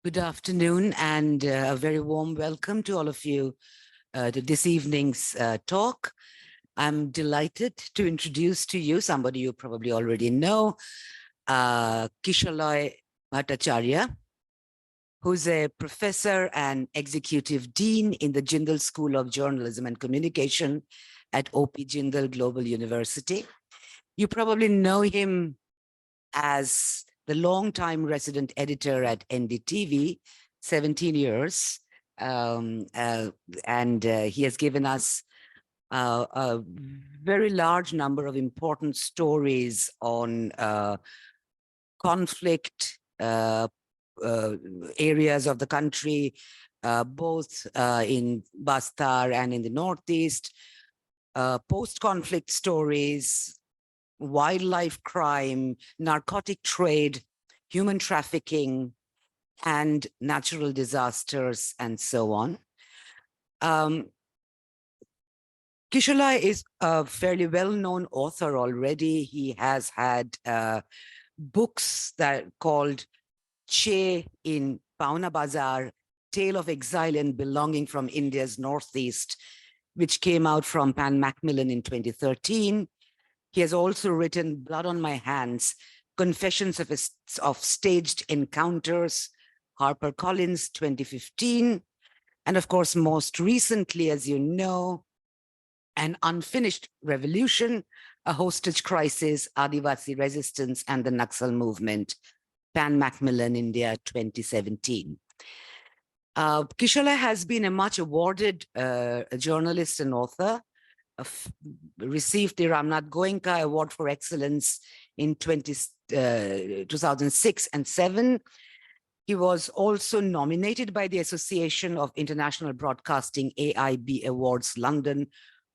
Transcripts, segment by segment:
Good afternoon and a very warm welcome to all of you to this evening's talk. I'm delighted to introduce to you somebody you probably already know, Kishalay Bhattacharjee, who's a professor and executive dean in the Jindal School of Journalism and Communication at OP Jindal Global University. You probably know him as the longtime resident editor at NDTV, 17 years. And he has given us a very large number of important stories on conflict areas of the country, both in Bastar and in the Northeast, post-conflict stories, wildlife crime, narcotic trade, human trafficking, and natural disasters, and so on. Kishalay is a fairly well-known author already. He has had books that called Che in Pauna Bazar, Tale of Exile and Belonging from India's Northeast, which came out from Pan Macmillan in 2013. He has also written Blood on My Hands, Confessions of Staged Encounters, HarperCollins 2015. And of course, most recently, as you know, An Unfinished Revolution, A Hostage Crisis, Adivasi Resistance and the Naxal Movement, Pan Macmillan, India 2017. Kishalay has been a much awarded journalist and author. Received the Ramnath Goenka Award for Excellence in 2006 and 7. He was also nominated by the Association of International Broadcasting AIB Awards London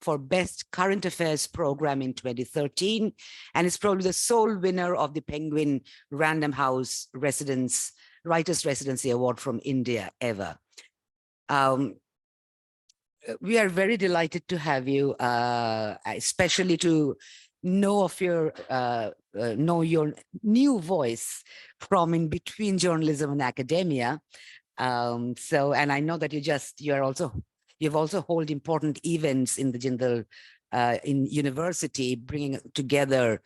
for Best Current Affairs Program in 2013, and is probably the sole winner of the Penguin Random House Writers Residency Award from India ever. We are very delighted to have you, especially to know your new voice from in between journalism and academia. And I know that you've also held important events in the Jindal in university, bringing together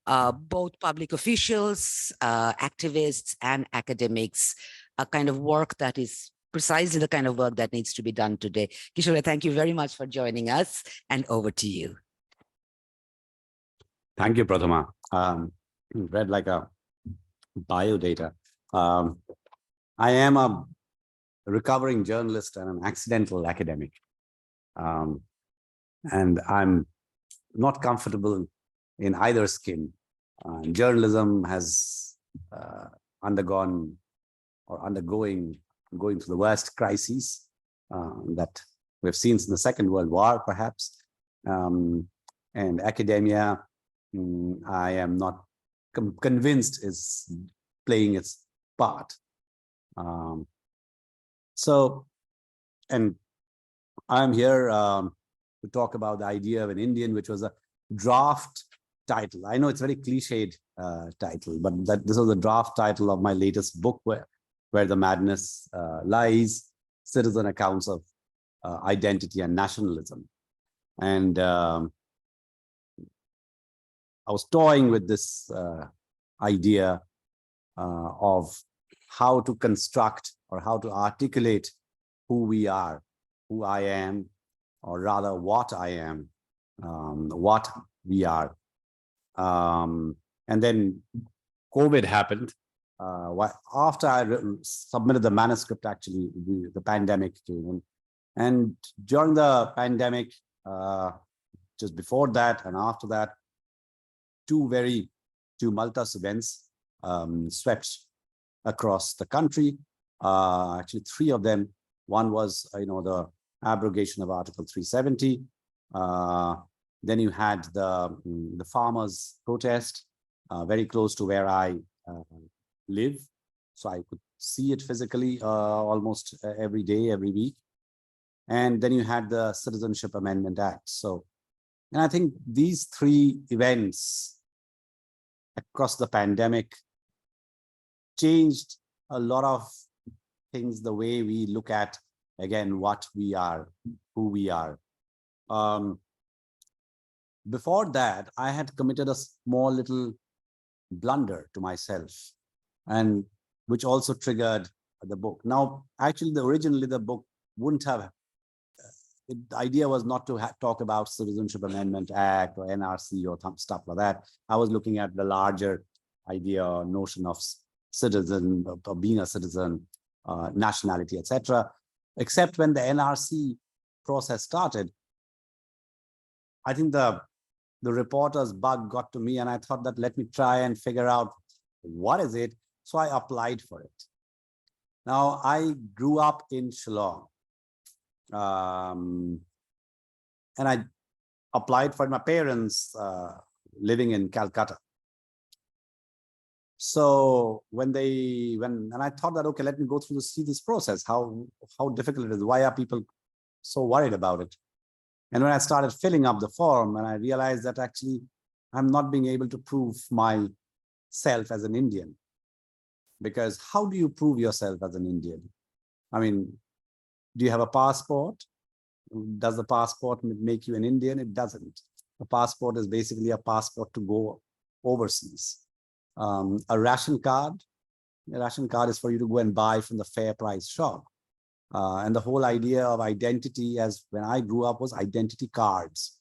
both public officials, activists, and academics, a kind of work that is precisely the kind of work that needs to be done today. Kishalay, thank you very much for joining us, and over to you. Thank you, Prathama. Read like a biodata. I am a recovering journalist and an accidental academic. And I'm not comfortable in either skin. Journalism has undergone or going through the worst crises that we've seen since the Second World War, perhaps. And academia, I am not convinced is playing its part. And I'm here to talk about the idea of an Indian, which was a draft title. I know it's a very cliched title, but this was the draft title of my latest book, Where the Madness Lies, Citizen Accounts of Identity and Nationalism. And I was toying with this idea of how to construct or how to articulate who we are, who I am, or rather what I am, what we are. And then COVID happened. After I submitted the manuscript, actually, the pandemic came in. And during the pandemic, just before that and after that, two very tumultuous events swept across the country. Actually, three of them. One was, the abrogation of Article 370. Then you had the farmers' protest very close to where I live, so I could see it physically almost every day, every week. And then you had the Citizenship Amendment Act. And I think these three events across the pandemic changed a lot of things the way we look at, again, what we are, who we are. Before that, I had committed a small little blunder to myself, and which also triggered the book. Now, actually, originally the book wouldn't have, the idea was not to talk about Citizenship Amendment Act or NRC or stuff like that. I was looking at the larger idea or notion of citizen, of being a citizen, nationality, etc. Except when the NRC process started, I think the reporter's bug got to me, and I thought that let me try and figure out what is it. So I applied for it. Now, I grew up in Shillong, and I applied for my parents living in Calcutta. So and I thought that, okay, let me go through see this process, how difficult it is. Why are people so worried about it? And when I started filling up the form, and I realized that actually I'm not being able to prove myself as an Indian. Because how do you prove yourself as an Indian? I mean, do you have a passport? Does the passport make you an Indian? It doesn't. A passport is basically a passport to go overseas. A ration card is for you to go and buy from the fair price shop. And the whole idea of identity, as when I grew up, was identity cards.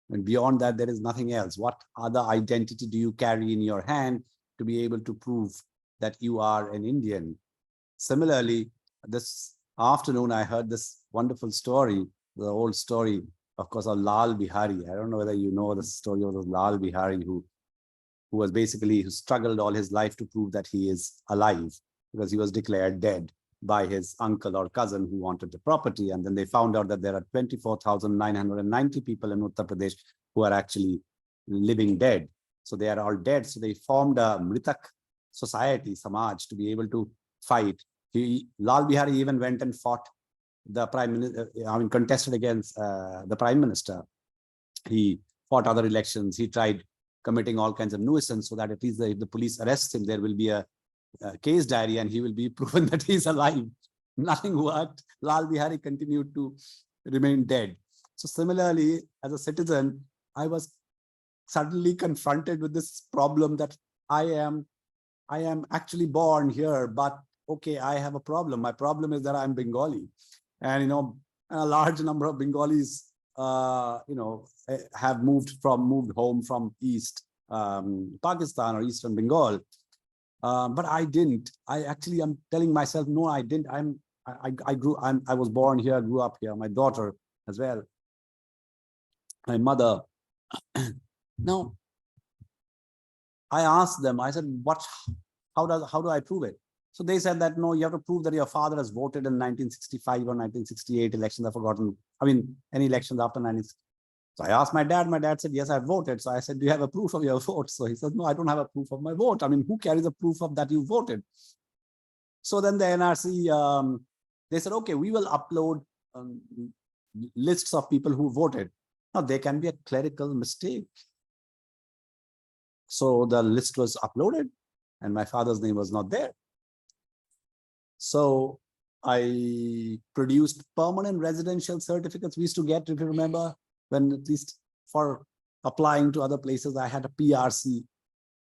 And beyond that, there is nothing else. What other identity do you carry in your hand to be able to prove that you are an Indian? Similarly, this afternoon, I heard this wonderful story, the old story, of course, of Lal Bihari. I don't know whether you know the story of Lal Bihari, who struggled all his life to prove that he is alive, because he was declared dead by his uncle or cousin who wanted the property. And then they found out that there are 24,990 people in Uttar Pradesh who are actually living dead. So they are all dead. So they formed a Mritak society, Samaj, to be able to fight. Lal Bihari even went and fought the prime minister, contested against the prime minister. He fought other elections. He tried committing all kinds of nuisance so that at least if the police arrest him, there will be a case diary and he will be proven that he's alive. Nothing worked. Lal Bihari continued to remain dead. So similarly, as a citizen, I was suddenly confronted with this problem that I am actually born here, but okay, I have a problem. My problem is that I'm Bengali, and a large number of Bengalis have moved home from East Pakistan or Eastern Bengal. But I didn't. I'm telling myself, no, I didn't. I was born here, grew up here. My daughter as well. My mother. Now, I asked them. I said, how do I prove it? So they said that no, you have to prove that your father has voted in 1965 or 1968 elections. I've forgotten. Any elections after 1960. So I asked my dad. My dad said, yes, I voted. So I said, do you have a proof of your vote? So he said, no, I don't have a proof of my vote. Who carries a proof of that you voted? So then the NRC, they said, okay, we will upload lists of people who voted. Now, there can be a clerical mistake. So the list was uploaded and my father's name was not there. So I produced permanent residential certificates. We used to get, if you remember, when at least for applying to other places, I had a PRC.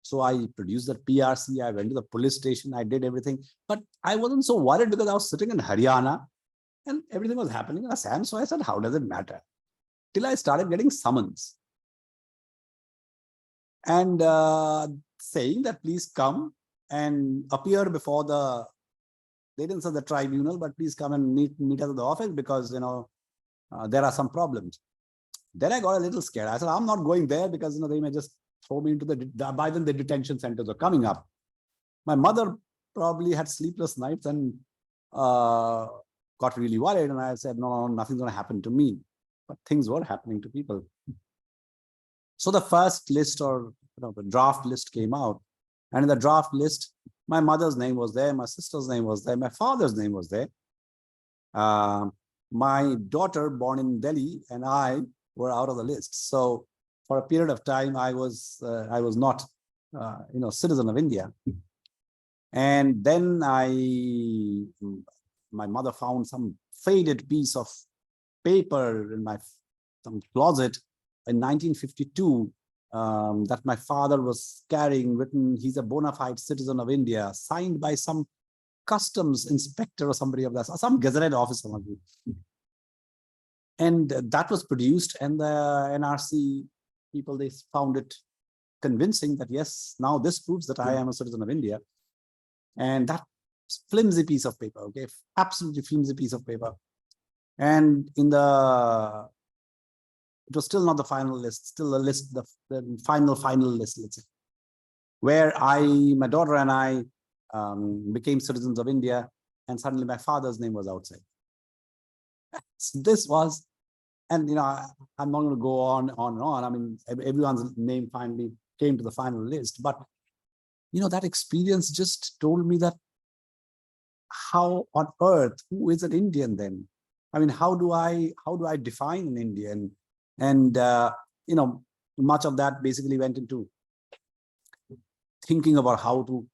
So I produced that PRC. I went to the police station. I did everything. But I wasn't so worried because I was sitting in Haryana and everything was happening in Assam. So I said, how does it matter? Till I started getting summons. And saying that please come and appear before they didn't say the tribunal, but please come and meet us at the office because, there are some problems. Then I got a little scared. I said, I'm not going there because, they may just throw me into by then the detention centers are coming up. My mother probably had sleepless nights and got really worried. And I said, no, nothing's going to happen to me. But things were happening to people. So the first list or the draft list came out. And in the draft list, my mother's name was there. My sister's name was there. My father's name was there. My daughter born in Delhi and I were out of the list. So for a period of time, I was not, citizen of India. And then I my mother found some faded piece of paper in some closet in 1952 that my father was carrying, written, he's a bona fide citizen of India, signed by some customs inspector or somebody of that, some gazetted officer. And that was produced, and the NRC people, they found it convincing that, yes, now this proves that I am a citizen of India. And that flimsy piece of paper, okay, absolutely flimsy piece of paper. And it was still not the final list, still a list, the final list, let's say, where my daughter and I became citizens of India, and suddenly my father's name was outside. So this was, and I'm not going to go on and on. I mean, everyone's name finally came to the final list, but that experience just told me that how on earth, who is an Indian then? I mean, how do I define an Indian? And much of that basically went into thinking about how to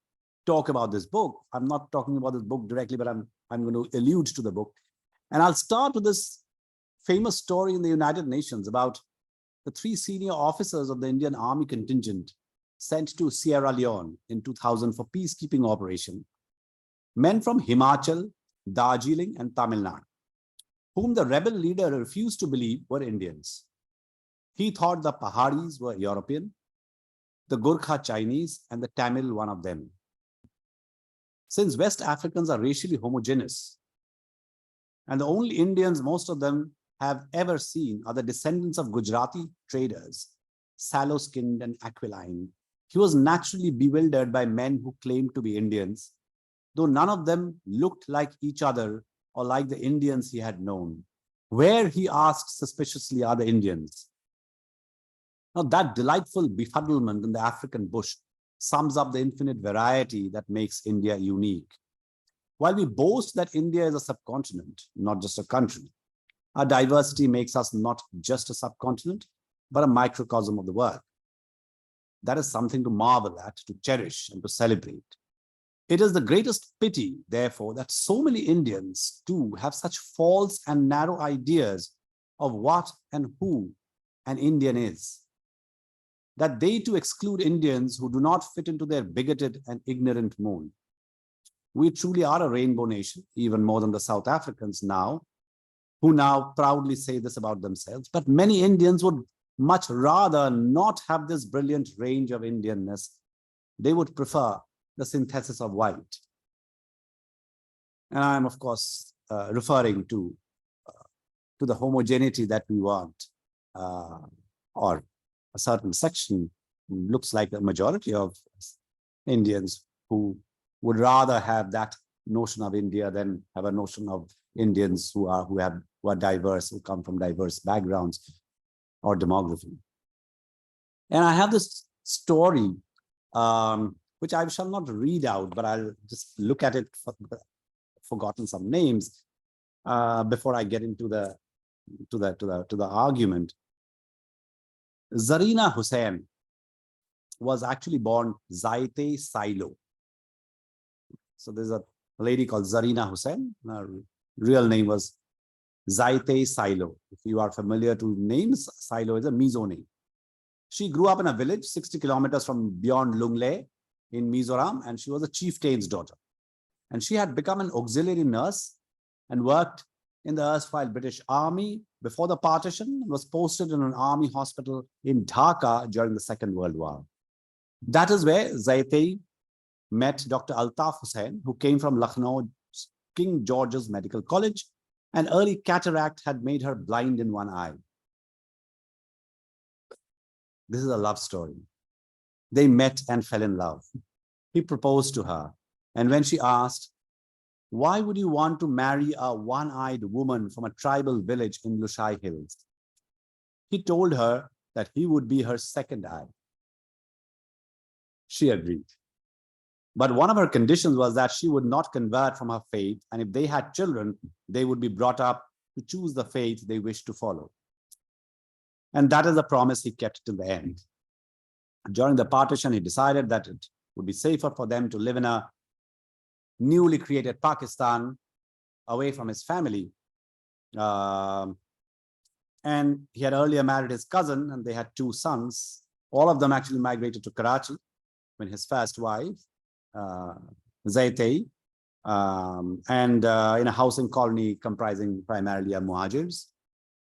talk about this book. I'm not talking about this book directly, but I'm going to allude to the book. And I'll start with this famous story in the United Nations about the 3 senior officers of the Indian Army contingent sent to Sierra Leone in 2000 for peacekeeping operation. Men from Himachal, Darjeeling, and Tamil Nadu, whom the rebel leader refused to believe were Indians. He thought the Paharis were European, the Gurkha Chinese, and the Tamil one of them. Since West Africans are racially homogeneous, and the only Indians most of them have ever seen are the descendants of Gujarati traders, sallow-skinned and aquiline, he was naturally bewildered by men who claimed to be Indians, though none of them looked like each other or like the Indians he had known. Where, he asked suspiciously, are the Indians? Now, that delightful befuddlement in the African bush sums up the infinite variety that makes India unique. While we boast that India is a subcontinent, not just a country, our diversity makes us not just a subcontinent, but a microcosm of the world. That is something to marvel at, to cherish, and to celebrate. It is the greatest pity, therefore, that so many Indians too have such false and narrow ideas of what and who an Indian is, that they too exclude Indians who do not fit into their bigoted and ignorant mold. We truly are a rainbow nation, even more than the South Africans now, who now proudly say this about themselves. But many Indians would much rather not have this brilliant range of Indianness. They would prefer the synthesis of white. And I'm, of course, referring to the homogeneity that we want, or a certain section, looks like the majority of Indians who would rather have that notion of India than have a notion of Indians who are diverse, who come from diverse backgrounds or demography. And I have this story, which I shall not read out, but I'll just look at it, forgotten some names, before I get into the argument. Zarina Hussain was actually born Zaite Silo. So there's a lady called Zarina Hussain. Her real name was Zaite Silo. If you are familiar to names, Silo is a Mizo name. She grew up in a village 60 kilometers from beyond Lungle in Mizoram, and she was a chieftain's daughter. And she had become an auxiliary nurse and worked in the erstwhile British Army before the partition, and was posted in an army hospital in Dhaka during the Second World War. That is where Zaite met Dr. Altaf Hussain, who came from Lucknow King George's Medical College, and early cataract had made her blind in one eye. This is a love story. They met and fell in love. He proposed to her, and when she asked, "Why would you want to marry a one-eyed woman from a tribal village in Lushai Hills?" he told her that he would be her second eye. She agreed. But one of her conditions was that she would not convert from her faith, and if they had children, they would be brought up to choose the faith they wished to follow. And that is a promise he kept till the end. During the partition, he decided that it would be safer for them to live in a newly created Pakistan, away from his family. And he had earlier married his cousin, and they had 2 sons. All of them actually migrated to Karachi when his first wife, Zaitei, and in a housing colony comprising primarily of Muhajirs.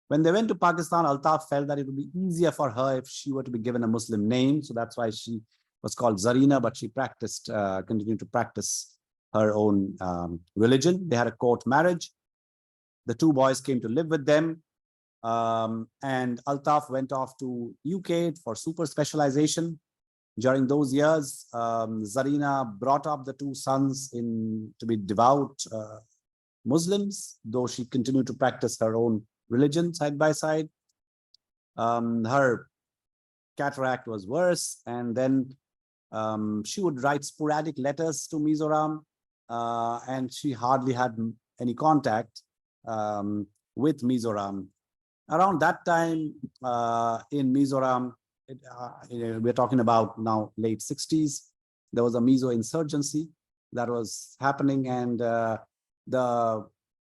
When they went to Pakistan, Altaf felt that it would be easier for her if she were to be given a Muslim name. So that's why she was called Zarina, but she continued to practice her own religion. They had a court marriage. The 2 boys came to live with them. And Altaf went off to UK for super specialization. During those years, Zarina brought up the 2 sons to be devout Muslims, though she continued to practice her own religion side by side. Her cataract was worse, and then she would write sporadic letters to Mizoram, and she hardly had any contact with Mizoram. Around that time in Mizoram, we're talking about now late 60s, there was a Mizo insurgency that was happening, and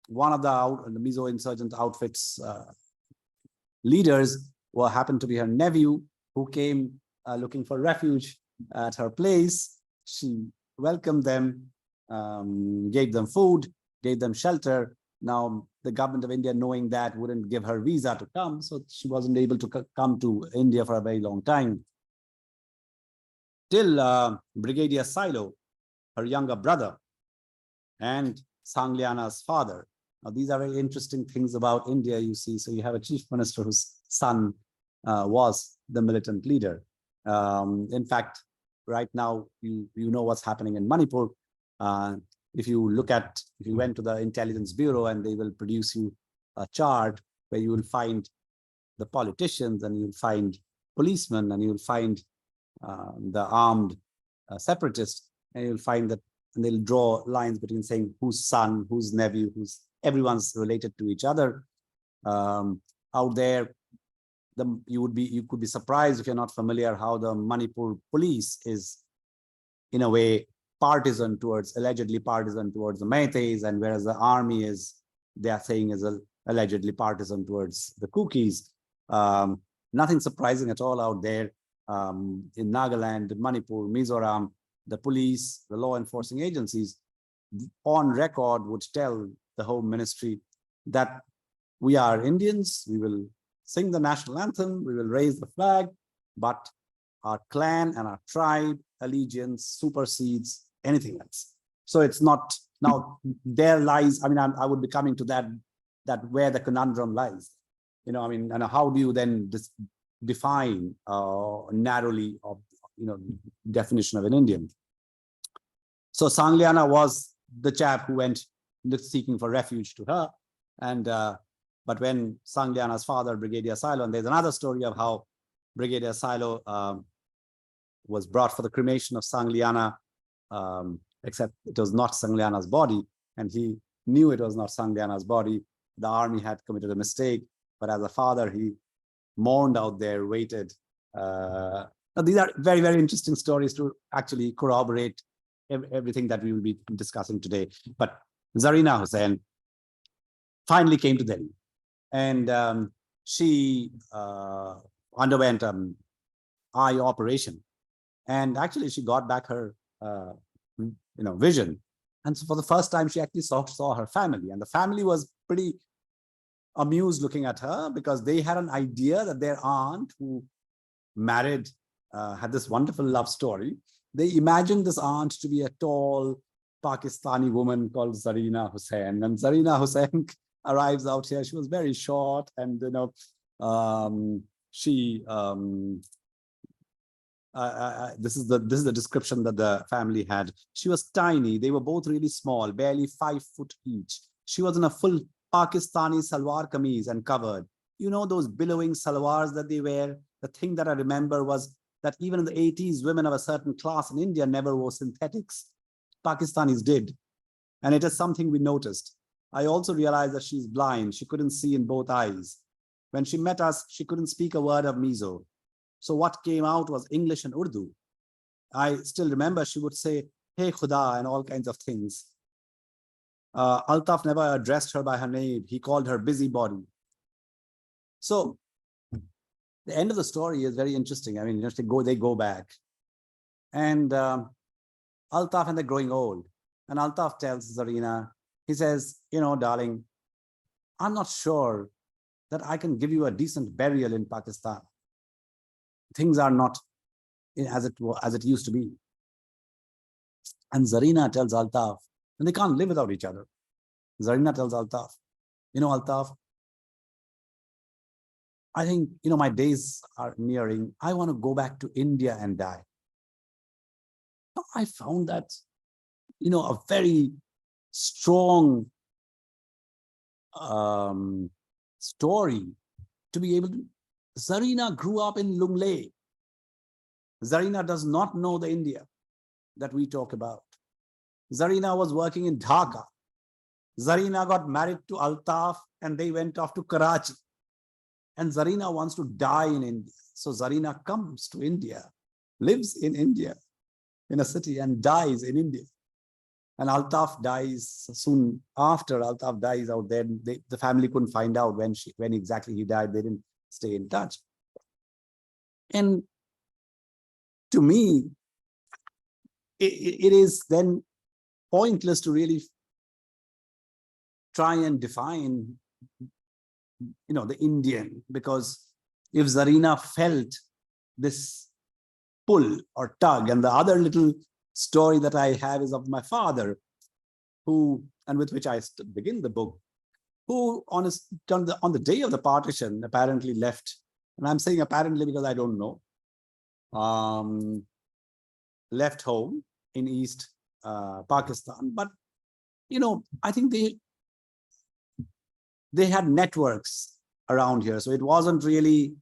one of the Mizo insurgent outfits leaders happened to be her nephew, who came looking for refuge at her place. She welcomed them, gave them food, gave them shelter. Now, the government of India, knowing that, wouldn't give her visa to come, so she wasn't able to come to India for a very long time. Till Brigadier Silo, her younger brother, and Sangliana's father. Now, these are very interesting things about India, you see. So you have a chief minister whose son was the militant leader. In fact, right now, you know what's happening in Manipur. If you went to the Intelligence Bureau, and they will produce you a chart where you will find the politicians, and you'll find policemen, and you'll find the armed separatists, and you'll find that, and they'll draw lines between saying whose son, whose nephew, everyone's related to each other. Out there, you could be surprised if you're not familiar how the Manipur police is, in a way, allegedly partisan towards the Meiteis, and whereas the army they are saying is allegedly partisan towards the Kukis. Nothing surprising at all out there. In Nagaland, Manipur, Mizoram, the police, the law enforcing agencies on record would tell the Home Ministry that we are Indians, we will sing the national anthem, we will raise the flag, but our clan and our tribe allegiance supersedes anything else. So it's not, now there lies, I mean, I would be coming to that where the conundrum lies. And how do you then define narrowly definition of an Indian? So Sangliana was the chap who went seeking for refuge to her, and but when Sangliana's father, Brigadier Silo, and there's another story of how Brigadier Silo was brought for the cremation of Sangliana, except it was not Sangliana's body, and he knew it was not Sangliana's body. The army had committed a mistake, but as a father, he mourned out there, waited. These are very, very interesting stories to actually corroborate everything that we will be discussing today. But Zarina Hussain finally came to Delhi, and she underwent an eye operation, and actually she got back her vision. And so for the first time, she actually saw her family, and the family was pretty amused looking at her, because they had an idea that their aunt, who married, had this wonderful love story. They imagined this aunt to be a tall Pakistani woman called Zarina Hussain, and Zarina Hussain arrives out here. She was very short, and this is the description that the family had. She was tiny. They were both really small, barely 5 foot each. She was in a full Pakistani salwar kameez and covered. You know those billowing salwars that they wear? The thing that I remember was that even in the 80s, women of a certain class in India never wore synthetics. Pakistanis did. And it is something we noticed. I also realized that she's blind. She couldn't see in both eyes. When she met us, she couldn't speak a word of Mizo. So what came out was English and Urdu. I still remember she would say, "Hey Khuda," and all kinds of things. Altaf never addressed her by her name. He called her busybody. So the end of the story is very interesting. I mean, they go back. And Altaf, and they're growing old. And Altaf tells Zarina, he says, darling, I'm not sure that I can give you a decent burial in Pakistan. Things are not as it used to be. And Zarina tells Altaf, and they can't live without each other. Zarina tells Altaf, Altaf, I think, my days are nearing. I want to go back to India and die. I found that, a very strong story to be able to. Zarina grew up in Lunglei. Zarina does not know the India that we talk about. Zarina was working in Dhaka. Zarina got married to Altaf and they went off to Karachi. And Zarina wants to die in India. So Zarina comes to India, lives in India, in a city, and dies in India. And Altaf dies soon after. Altaf dies out there. The family couldn't find out when exactly he died. They didn't stay in touch. And to me, it is then pointless to really try and define, the Indian, because if Zarina felt this pull or tug, and the other little story that I have is of my father, and with which I begin the book, who on the day of the partition apparently left, and I'm saying apparently because I don't know, left home in East Pakistan. But, I think they had networks around here. So it wasn't really,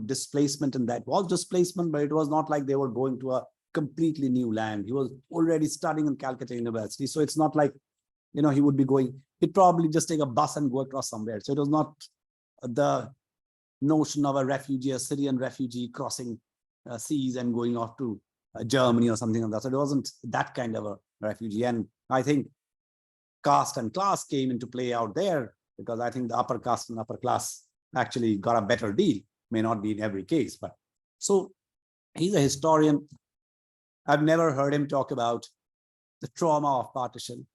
displacement, and that was displacement, but it was not like they were going to a completely new land. He was already studying in Calcutta University. So it's not like, he would be going, he'd probably just take a bus and go across somewhere. So it was not the notion of a refugee, a Syrian refugee crossing seas and going off to Germany or something like that. So it wasn't that kind of a refugee. And I think caste and class came into play out there, because I think the upper caste and upper class actually got a better deal. May not be in every case, but so he's a historian. I've never heard him talk about the trauma of partition,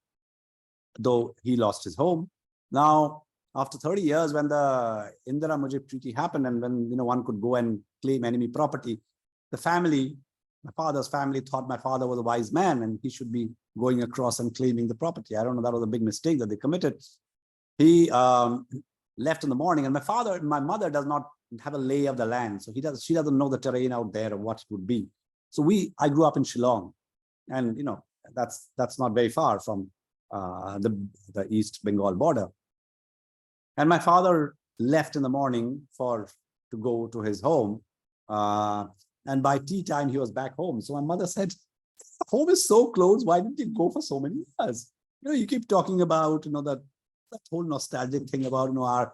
though he lost his home. Now, after 30 years, when the Indira Mujib Treaty happened, and when one could go and claim enemy property, the family, my father's family, thought my father was a wise man and he should be going across and claiming the property. I don't know, that was a big mistake that they committed. He left in the morning, and my mother does not have a lay of the land, so she doesn't know the terrain out there of what it would be. So I grew up in Shillong, and that's not very far from the East Bengal border. And my father left in the morning to go to his home, and by tea time he was back home. So my mother said, "Home is so close. Why didn't you go for so many years? You keep talking about that whole nostalgic thing about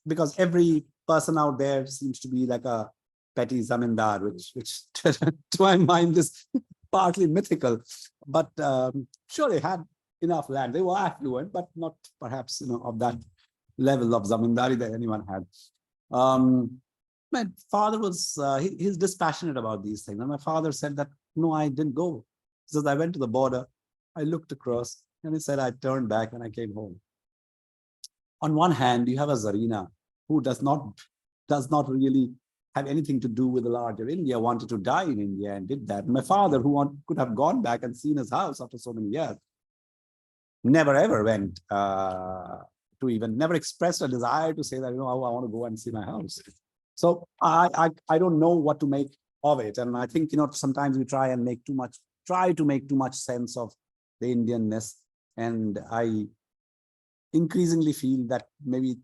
because every person out there seems to be like a petty zamindar, which to my mind is partly mythical. But sure, they had enough land. They were affluent, but not perhaps of that level of zamindari that anyone had. My father was he's dispassionate about these things, and my father said that no, I didn't go. He says, I went to the border, I looked across, and he said I turned back and I came home. On one hand, you have a Zarina who does not really have anything to do with the larger India, wanted to die in India and did that. My father, who could have gone back and seen his house after so many years, never ever went never expressed a desire to say that, I want to go and see my house. So I don't know what to make of it. And I think, sometimes we try to make too much sense of the Indianness. And I increasingly feel that maybe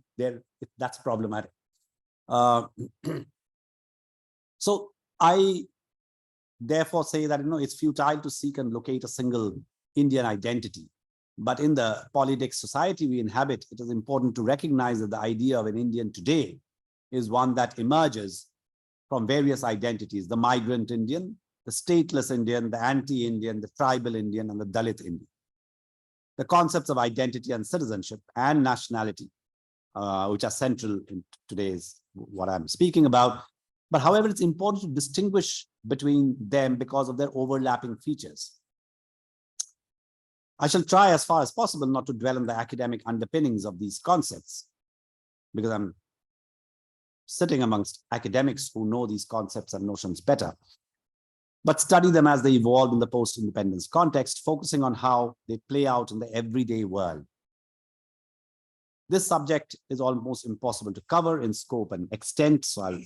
that's problematic. So I therefore say that, it's futile to seek and locate a single Indian identity. But in the polydix society we inhabit, it is important to recognize that the idea of an Indian today is one that emerges from various identities: the migrant Indian, the stateless Indian, the anti-Indian, the tribal Indian, and the Dalit Indian. The concepts of identity and citizenship and nationality, which are central in today's what I'm speaking about. But however, it's important to distinguish between them because of their overlapping features. I shall try as far as possible not to dwell on the academic underpinnings of these concepts, because I'm sitting amongst academics who know these concepts and notions better, but study them as they evolve in the post-independence context, focusing on how they play out in the everyday world. This subject is almost impossible to cover in scope and extent, so I'll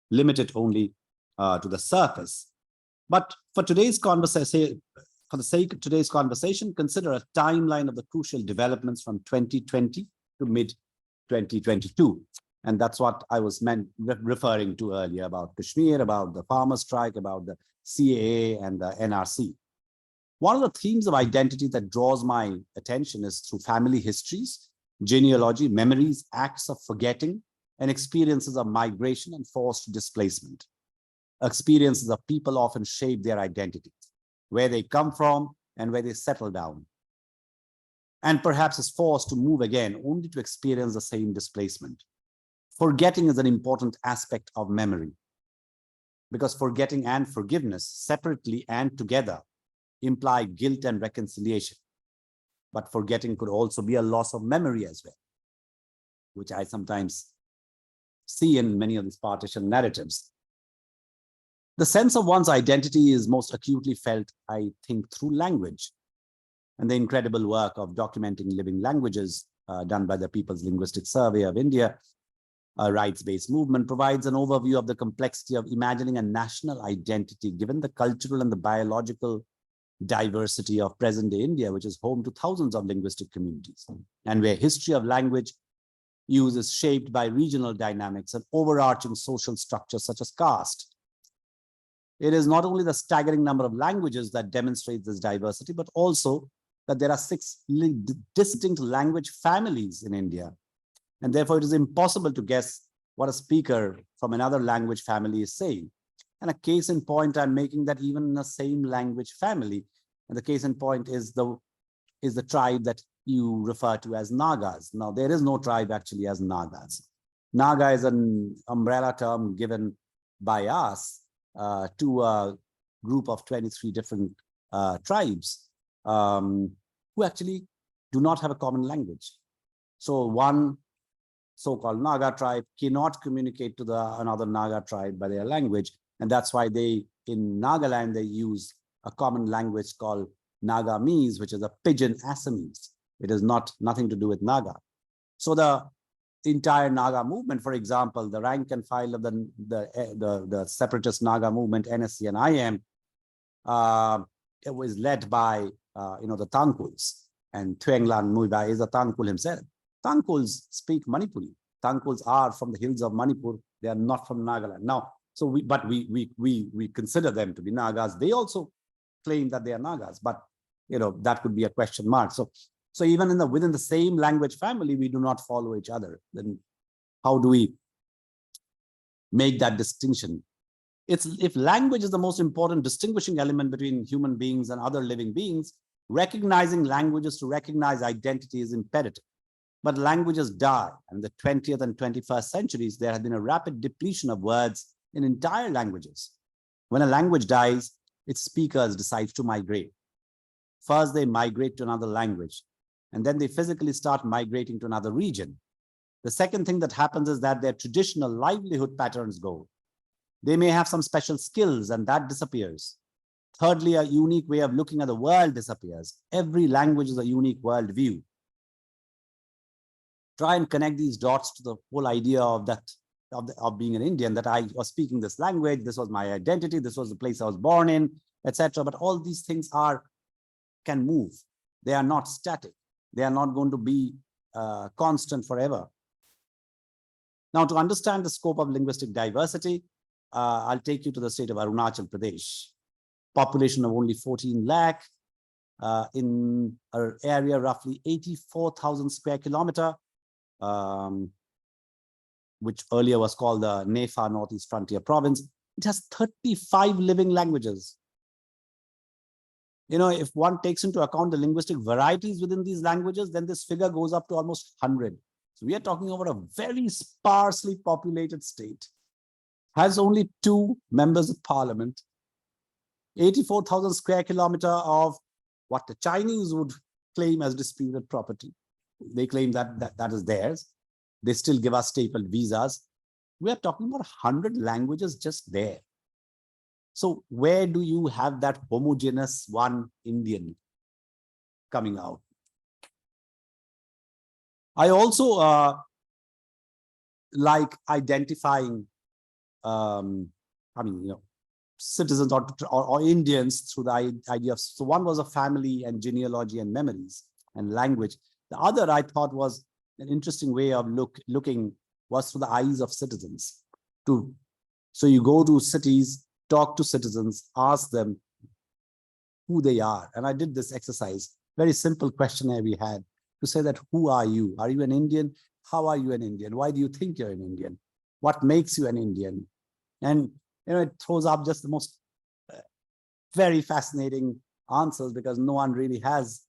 limit it only to the surface. But for today's conversation, for the sake of today's conversation, consider a timeline of the crucial developments from 2020 to mid-2022. And that's what I was referring to earlier about Kashmir, about the farmer strike, about the CAA and the NRC. One of the themes of identity that draws my attention is through family histories, genealogy, memories, acts of forgetting, and experiences of migration and forced displacement. Experiences of people often shape their identities, where they come from and where they settle down, and perhaps is forced to move again only to experience the same displacement. Forgetting is an important aspect of memory, because forgetting and forgiveness, separately and together, imply guilt and reconciliation. But forgetting could also be a loss of memory as well, which I sometimes see in many of these partition narratives. The sense of one's identity is most acutely felt, I think, through language, and the incredible work of documenting living languages done by the People's Linguistic Survey of India, a rights-based movement, provides an overview of the complexity of imagining a national identity given the cultural and the biological diversity of present-day India, which is home to thousands of linguistic communities, and where history of language use is shaped by regional dynamics and overarching social structures such as caste. It is not only the staggering number of languages that demonstrates this diversity, but also that there are 6 distinct language families in India. And therefore, it is impossible to guess what a speaker from another language family is saying. And a case in point I'm making that even in the same language family, and the case in point is the tribe that you refer to as Nagas. Now, there is no tribe actually as Nagas. Naga is an umbrella term given by us to a group of 23 different tribes who actually do not have a common language. So one so-called Naga tribe cannot communicate to another Naga tribe by their language. And that's why in Nagaland, they use a common language called Nagamese, which is a pidgin Assamese. It is nothing to do with Naga. So the entire Naga movement, for example, the rank and file of the separatist Naga movement, NSC and IM, it was led by the Tangkuls, and Thuenglan Muiba is a Tangkul himself. Tangkuls speak Manipuri. Tangkuls are from the hills of Manipur. They are not from Nagaland. Now, so we consider them to be Nagas. They also claim that they are Nagas, but that could be a question mark. So even within the same language family, we do not follow each other. Then how do we make that distinction? If language is the most important distinguishing element between human beings and other living beings, recognizing languages to recognize identity is imperative. But languages die. And in the 20th and 21st centuries, there has been a rapid depletion of words in entire languages. When a language dies, its speakers decide to migrate. First, they migrate to another language, and then they physically start migrating to another region. The second thing that happens is that their traditional livelihood patterns go. They may have some special skills, and that disappears. Thirdly, a unique way of looking at the world disappears. Every language is a unique worldview. Try and connect these dots to the whole idea of being an Indian, that I was speaking this language, this was my identity, this was the place I was born in, etc. But all these things can move. They are not static. They are not going to be constant forever. Now, to understand the scope of linguistic diversity, I'll take you to the state of Arunachal Pradesh. Population of only 14 lakh in an area roughly 84,000 square kilometer, which earlier was called the Nefa Northeast Frontier Province. It has 35 living languages. if one takes into account the linguistic varieties within these languages, then this figure goes up to almost 100. So we are talking about a very sparsely populated state, has only 2 members of parliament, 84,000 square kilometer of what the Chinese would claim as disputed property. They claim that is theirs. They still give us stapled visas. We are talking about 100 languages just there. So where do you have that homogeneous one Indian coming out? I also like identifying, citizens or Indians through the idea of, so one was a family and genealogy and memories and language. The other I thought was an interesting way of looking was through the eyes of citizens. So you go to cities, talk to citizens, ask them who they are. And I did this exercise, very simple questionnaire we had to say that, who are you? Are you an Indian? How are you an Indian? Why do you think you're an Indian? What makes you an Indian? And it throws up just the most very fascinating answers, because no one really has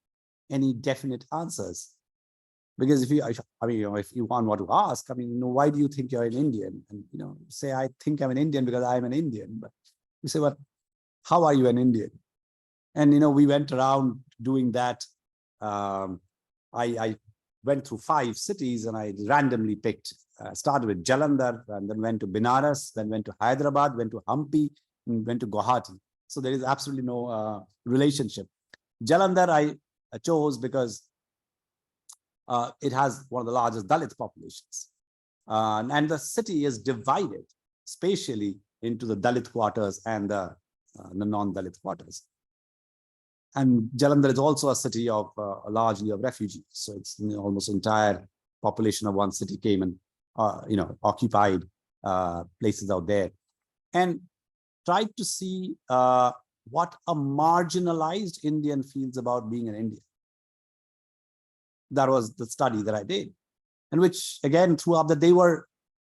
any definite answers. Because if you want to ask, why do you think you're an Indian? And say, I think I'm an Indian because I'm an Indian. But you say, well, how are you an Indian? And we went around doing that. I went through 5 cities and I randomly picked, started with Jalandhar, and then went to Benares, then went to Hyderabad, went to Hampi, and went to Guwahati. So there is absolutely no relationship. Jalandhar I chose because it has one of the largest Dalit populations. And the city is divided spatially into the Dalit quarters and the non-Dalit quarters. And Jalandhar is also a city of largely of refugees. So it's almost entire population of one city came and occupied places out there, and tried to see what a marginalized Indian feels about being an Indian. That was the study that I did, and which again threw up that they were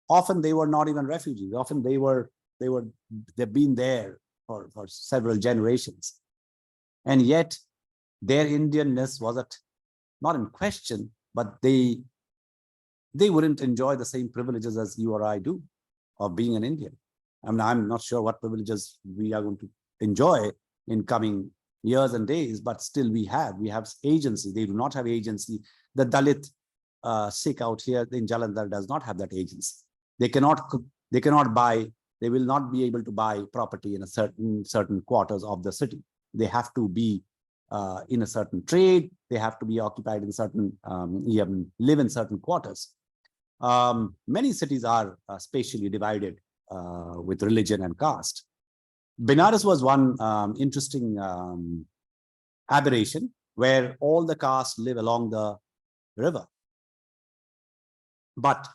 not even refugees. Often they've been there for several generations. And yet their Indianness was not in question, but they wouldn't enjoy the same privileges as you or I do of being an Indian. I'm not sure what privileges we are going to enjoy in coming years and days, but still we have agency. They do not have agency. The Dalit Sikh out here in Jalandhar does not have that agency. They cannot buy, they will not be able to buy property in a certain quarters of the city. They have to be in a certain trade. They have to be occupied in certain, live in certain quarters. Many cities are spatially divided with religion and caste. Benares was one interesting aberration where all the castes live along the river. But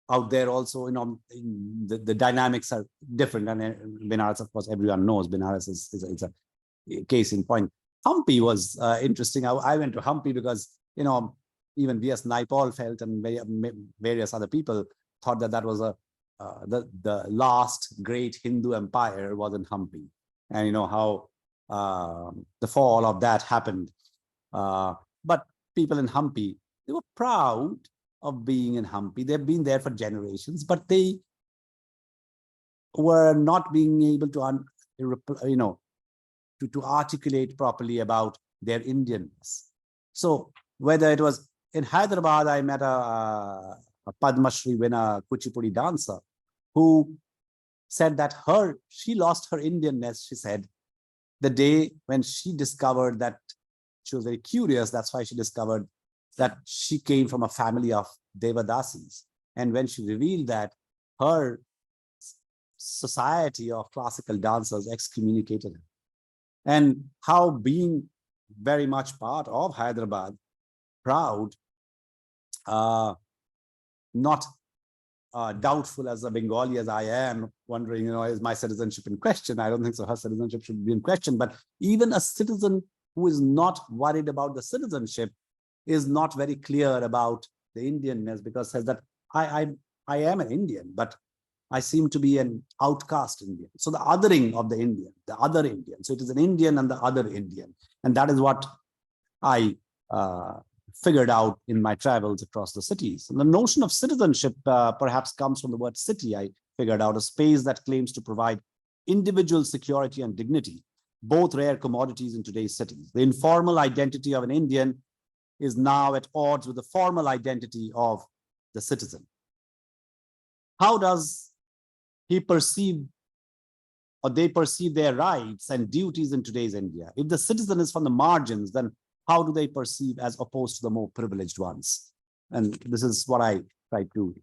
out there also, the dynamics are different. And Benares, of course, everyone knows Benares is a case in point. Hampi was interesting. I went to Hampi because, even V.S. Naipaul felt, and various other people thought that was the last great Hindu empire was in Hampi. And how the fall of that happened. But people in Hampi, they were proud of being in Hampi. They've been there for generations, but they were not being able to, to articulate properly about their Indianness. So whether it was in Hyderabad, I met a Padma Shri winner Kuchipudi dancer who said that she lost her Indianness, she said, the day when she discovered that she was very curious. That's why she discovered that she came from a family of Devadasis. And when she revealed that, her society of classical dancers excommunicated her. And how, being very much part of Hyderabad, proud, not doubtful as a Bengali as I am, wondering, is my citizenship in question? I don't think so. Her citizenship should be in question. But even a citizen who is not worried about the citizenship is not very clear about the Indianness, because says that I am an Indian, but I seem to be an outcast Indian. So the othering of the Indian, the other Indian. So it is an Indian and the other Indian. And that is what I figured out in my travels across the cities. And the notion of citizenship perhaps comes from the word city. I figured out a space that claims to provide individual security and dignity, both rare commodities in today's cities. The informal identity of an Indian is now at odds with the formal identity of the citizen. How does he perceive or they perceive their rights and duties in today's India? If the citizen is from the margins, then how do they perceive as opposed to the more privileged ones? And this is what I try to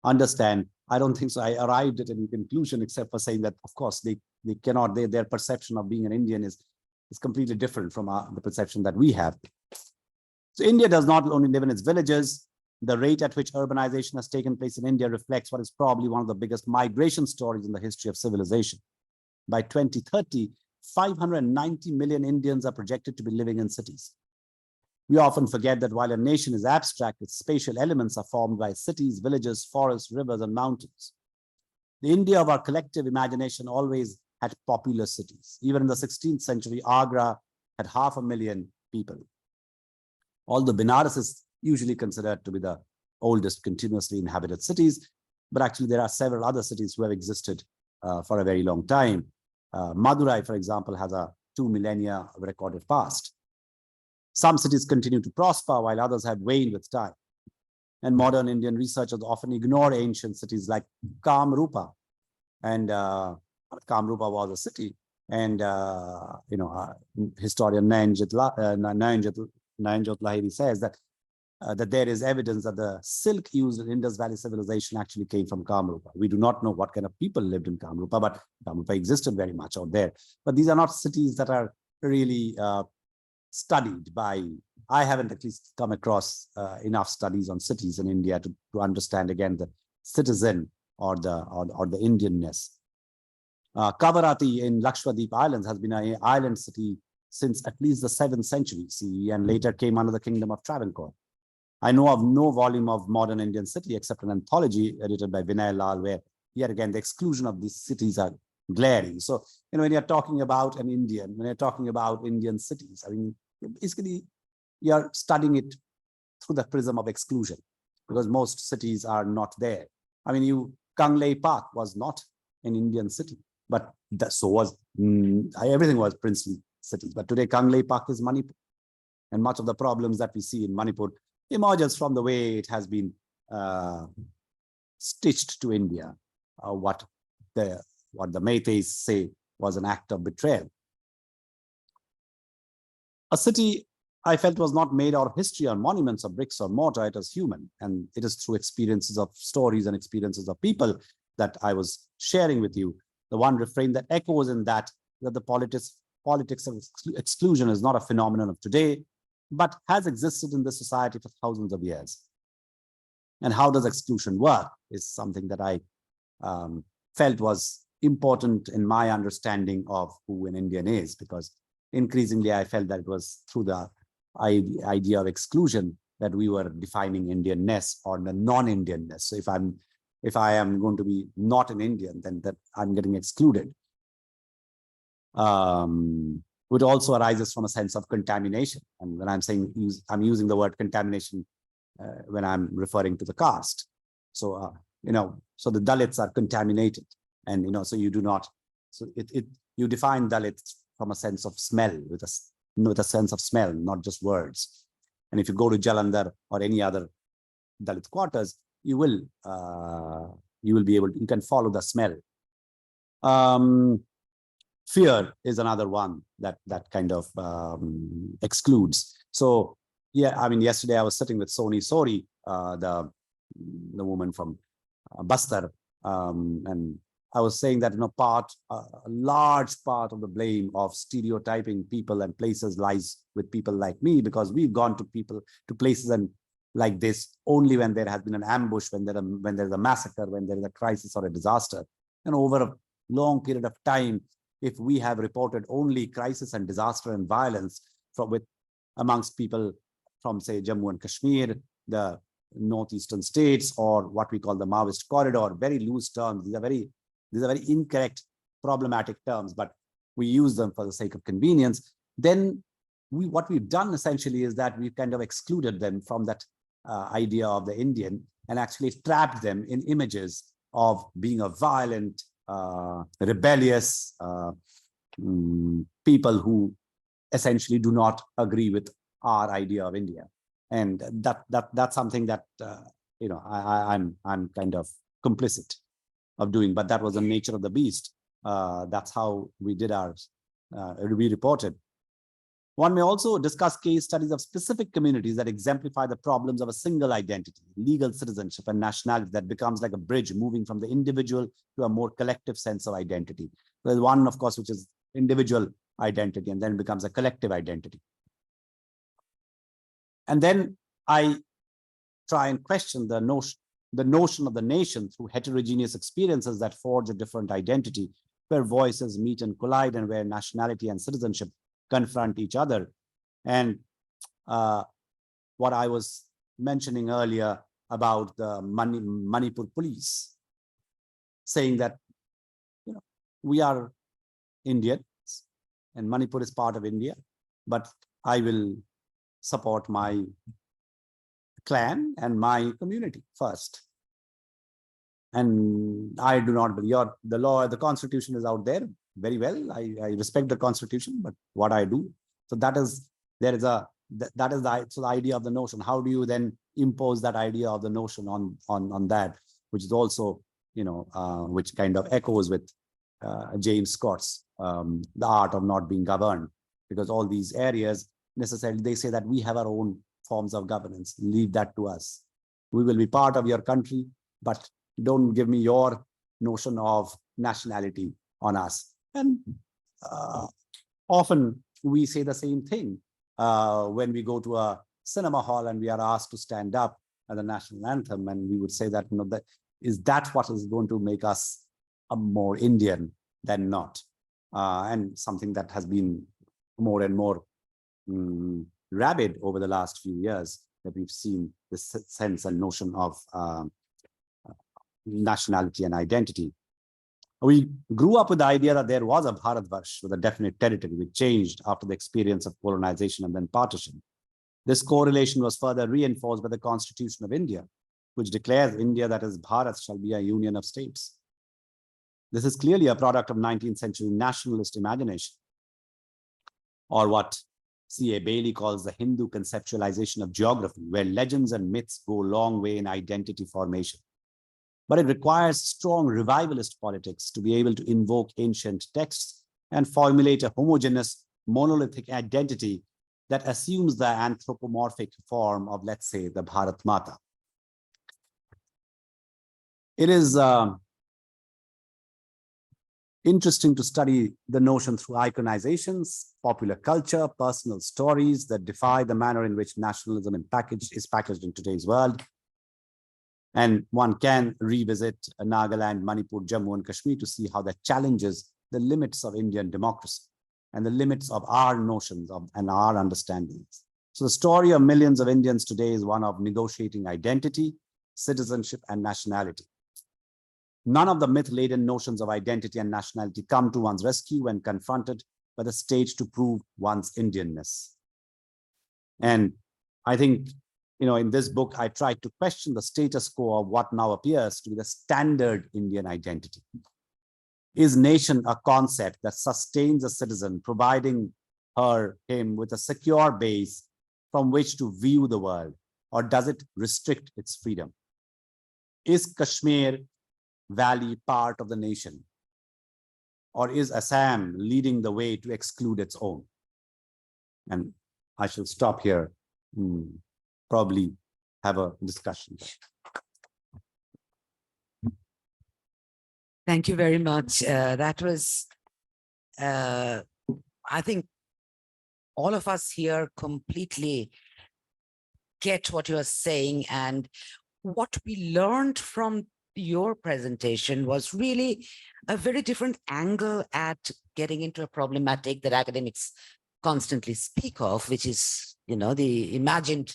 understand. I don't think so I arrived at any conclusion except for saying that, of course, they cannot, their perception of being an Indian is completely different from the perception that we have. So India does not only live in its villages. The rate at which urbanization has taken place in India reflects what is probably one of the biggest migration stories in the history of civilization. By 2030, 590 million Indians are projected to be living in cities. We often forget that while a nation is abstract, its spatial elements are formed by cities, villages, forests, rivers, and mountains. The India of our collective imagination always had populous cities. Even in the 16th century, Agra had 500,000 people. Although Benares is usually considered to be the oldest continuously inhabited cities, but actually there are several other cities who have existed for a very long time. Madurai, for example, has a 2 millennia recorded past. Some cities continue to prosper while others have waned with time. And modern Indian researchers often ignore ancient cities like Kamrupa. And Kamrupa was a city. And, historian Nayanjot Lahiri says that there is evidence that the silk used in Indus Valley civilization actually came from Kamrupa. We do not know what kind of people lived in Kamrupa, but Kamrupa existed very much out there. But these are not cities that are really studied by, I haven't at least come across enough studies on cities in India to understand again the citizen or the Indianness. Kavarati in Lakshadweep Islands has been an island city since at least the 7th century CE and later came under the kingdom of Travancore. I know of no volume of modern Indian city except an anthology edited by Vinay Lal, where yet again the exclusion of these cities are glaring. So, when you're talking about an Indian, when you're talking about Indian cities, I mean, basically you're studying it through the prism of exclusion because most cities are not there. I mean, Kanglei Park was not an Indian city, but everything was princely cities. But today Kanglei Park is Manipur. And much of the problems that we see in Manipur emerges from the way it has been stitched to India, what the Meiteis say was an act of betrayal. A city, I felt, was not made out of history or monuments or bricks or mortar. It was human. And it is through experiences of stories and experiences of people that I was sharing with you. The one refrain that echoes in that the politics of exclusion is not a phenomenon of today, but has existed in the society for thousands of years. And how does exclusion work is something that I felt was important in my understanding of who an Indian is, because increasingly I felt that it was through the idea of exclusion that we were defining Indianness or the non-Indianness. So if I am going to be not an Indian, then that I'm getting excluded. Which also arises from a sense of contamination. And when I'm saying I'm using the word contamination when I'm referring to the caste. So so the Dalits are contaminated, and so you do not. So you define Dalits from a sense of smell, with a sense of smell, not just words. And if you go to Jalandhar or any other Dalit quarters, you will be able to, you can follow the smell. Fear is another one that kind of excludes. So yeah, I mean, yesterday I was sitting with Soni Sori, the woman from Bastar, and I was saying that a large part of the blame of stereotyping people and places lies with people like me, because we've gone to places and like this only when there has been an ambush, when there's a massacre, when there is a crisis or a disaster. And over a long period of time, if we have reported only crisis and disaster and violence amongst people from, say, Jammu and Kashmir, the northeastern states, or what we call the Maoist corridor, very loose terms. These are very incorrect, problematic terms, but we use them for the sake of convenience. Then what we've done essentially is that we've kind of excluded them from that idea of the Indian, and actually trapped them in images of being a violent, rebellious people who essentially do not agree with our idea of India. And that's something that I'm kind of complicit of doing, but that was the nature of the beast. That's how we did ours. We reported. One may also discuss case studies of specific communities that exemplify the problems of a single identity, legal citizenship, and nationality that becomes like a bridge moving from the individual to a more collective sense of identity. There's one, of course, which is individual identity, and then becomes a collective identity. And then I try and question the notion of the nation through heterogeneous experiences that forge a different identity, where voices meet and collide, and where nationality and citizenship confront each other. And what I was mentioning earlier about the Manipur police, saying that we are Indians and Manipur is part of India, but I will support my clan and my community first. And I do not believe the law, the constitution is out there very well. I respect the constitution, but what I do, so that is the idea of the notion. How do you then impose that idea of the notion on that, which is also which kind of echoes with James Scott's The Art of Not Being Governed, because all these areas necessarily, they say that we have our own forms of governance. Leave that to us. We will be part of your country, but don't give me your notion of nationality on us. And often we say the same thing when we go to a cinema hall and we are asked to stand up at the national anthem, and we would say that, is that what is going to make us a more Indian than not? And something that has been more and more rabid over the last few years, that we've seen this sense and notion of nationality and identity. We grew up with the idea that there was a Bharatvarsh with a definite territory, which changed after the experience of colonization and then partition. This correlation was further reinforced by the Constitution of India, which declares India, that is Bharat, shall be a union of states. This is clearly a product of 19th century nationalist imagination, or what C.A. Bailey calls the Hindu conceptualization of geography, where legends and myths go a long way in identity formation. But it requires strong revivalist politics to be able to invoke ancient texts and formulate a homogeneous, monolithic identity that assumes the anthropomorphic form of, let's say, the Bharat Mata. It is interesting to study the notion through iconizations, popular culture, personal stories that defy the manner in which nationalism is packaged in today's world. And one can revisit Nagaland, Manipur, Jammu and Kashmir to see how that challenges the limits of Indian democracy and the limits of our notions and our understandings. So the story of millions of Indians today is one of negotiating identity, citizenship, and nationality. None of the myth-laden notions of identity and nationality come to one's rescue when confronted by the stage to prove one's Indianness. And I think, in this book, I tried to question the status quo of what now appears to be the standard Indian identity. Is nation a concept that sustains a citizen, providing him with a secure base from which to view the world, or does it restrict its freedom? Is Kashmir Valley part of the nation, or is Assam leading the way to exclude its own? And I shall stop here. Probably have a discussion. Thank you very much. That was, I think all of us here completely get what you're saying. And what we learned from your presentation was really a very different angle at getting into a problematic that academics constantly speak of, which is, the imagined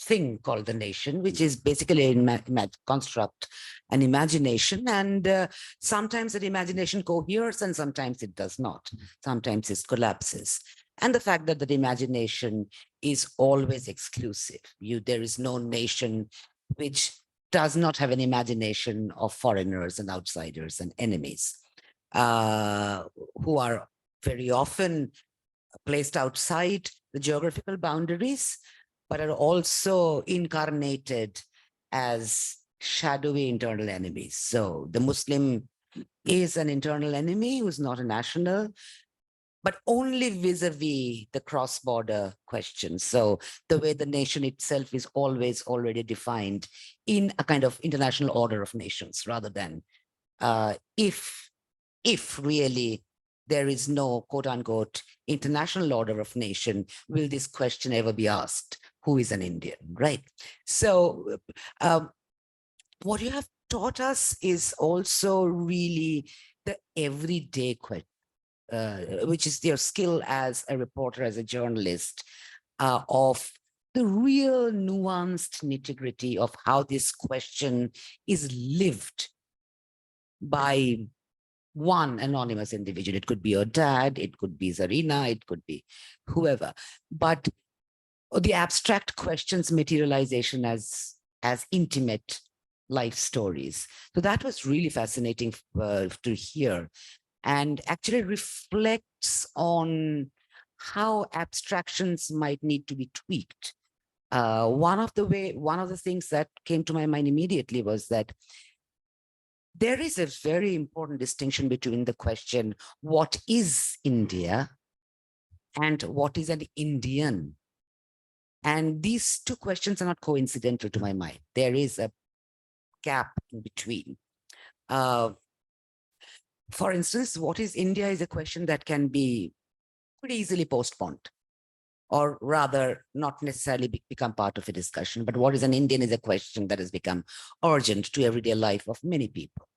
thing called the nation, which is basically a construct, an imagination. And sometimes that imagination coheres and sometimes it does not. Sometimes it collapses. And the fact that the imagination is always exclusive. There is no nation which does not have an imagination of foreigners and outsiders and enemies, who are very often placed outside the geographical boundaries, but are also incarnated as shadowy internal enemies. So the Muslim is an internal enemy who's not a national, but only vis-a-vis the cross-border question. So the way the nation itself is always already defined in a kind of international order of nations, rather than if really there is no quote unquote international order of nation, will this question ever be asked? Who is an Indian, right? So what you have taught us is also really the everyday question, which is your skill as a reporter, as a journalist, of the real nuanced nitty-gritty of how this question is lived by one anonymous individual. It could be your dad, it could be Zarina, it could be whoever. But the abstract questions materialization as intimate life stories. So that was really fascinating to hear, and actually reflects on how abstractions might need to be tweaked. One of the things that came to my mind immediately was that there is a very important distinction between the question, what is India, and what is an Indian? And these two questions are not coincidental to my mind. There is a gap in between. For instance, what is India is a question that can be pretty easily postponed, or rather not necessarily become part of a discussion. But what is an Indian is a question that has become urgent to everyday life of many people.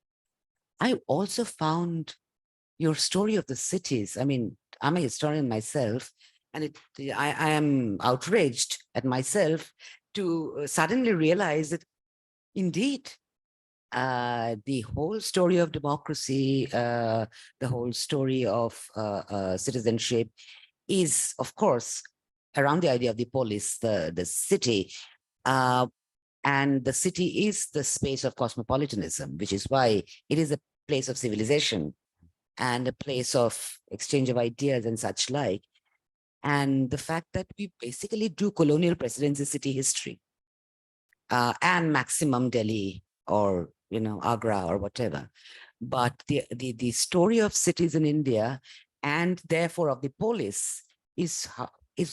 I also found your story of the cities. I mean, I'm a historian myself, and I am outraged at myself to suddenly realize that indeed, the whole story of democracy, the whole story of citizenship is, of course, around the idea of the polis, the city. And the city is the space of cosmopolitanism, which is why it is a place of civilization and a place of exchange of ideas and such like. And the fact that we basically do colonial presidency city history, and maximum Delhi or Agra or whatever. But the story of cities in India, and therefore of the polis, is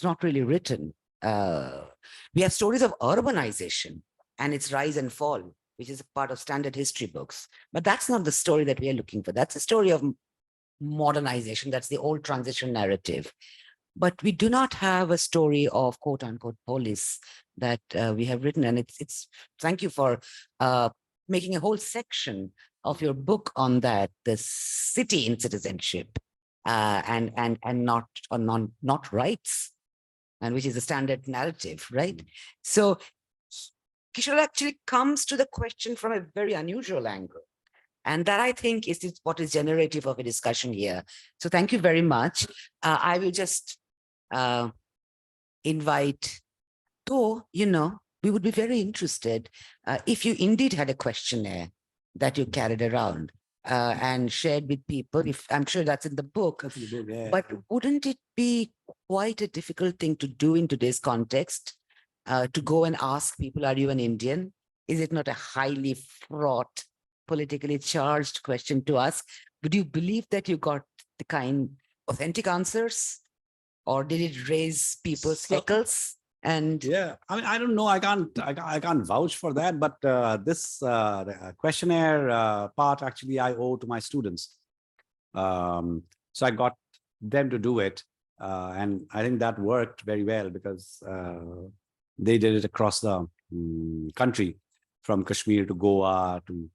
not really written. We have stories of urbanization and its rise and fall, which is a part of standard history books. But that's not the story that we are looking for. That's a story of modernization. That's the old transition narrative. But we do not have a story of quote unquote polis that we have written. And it's thank you for making a whole section of your book on that, the city in citizenship, and not rights, and which is the standard narrative, right? So Kishalay actually comes to the question from a very unusual angle. And that, I think, is what is generative of a discussion here. So thank you very much. I will just invite, though, we would be very interested if you indeed had a questionnaire that you carried around and shared with people. I'm sure that's in the book. Yeah. But wouldn't it be quite a difficult thing to do in today's context, to go and ask people, are you an Indian? Is it not a highly fraught, politically charged question to ask? Would you believe that you got the kind authentic answers, or did it raise people's heckles? And yeah, I mean, I don't know. I can't vouch for that. But this questionnaire part, actually, I owe to my students. So I got them to do it, and I think that worked very well because they did it across the country, from Kashmir to Goa to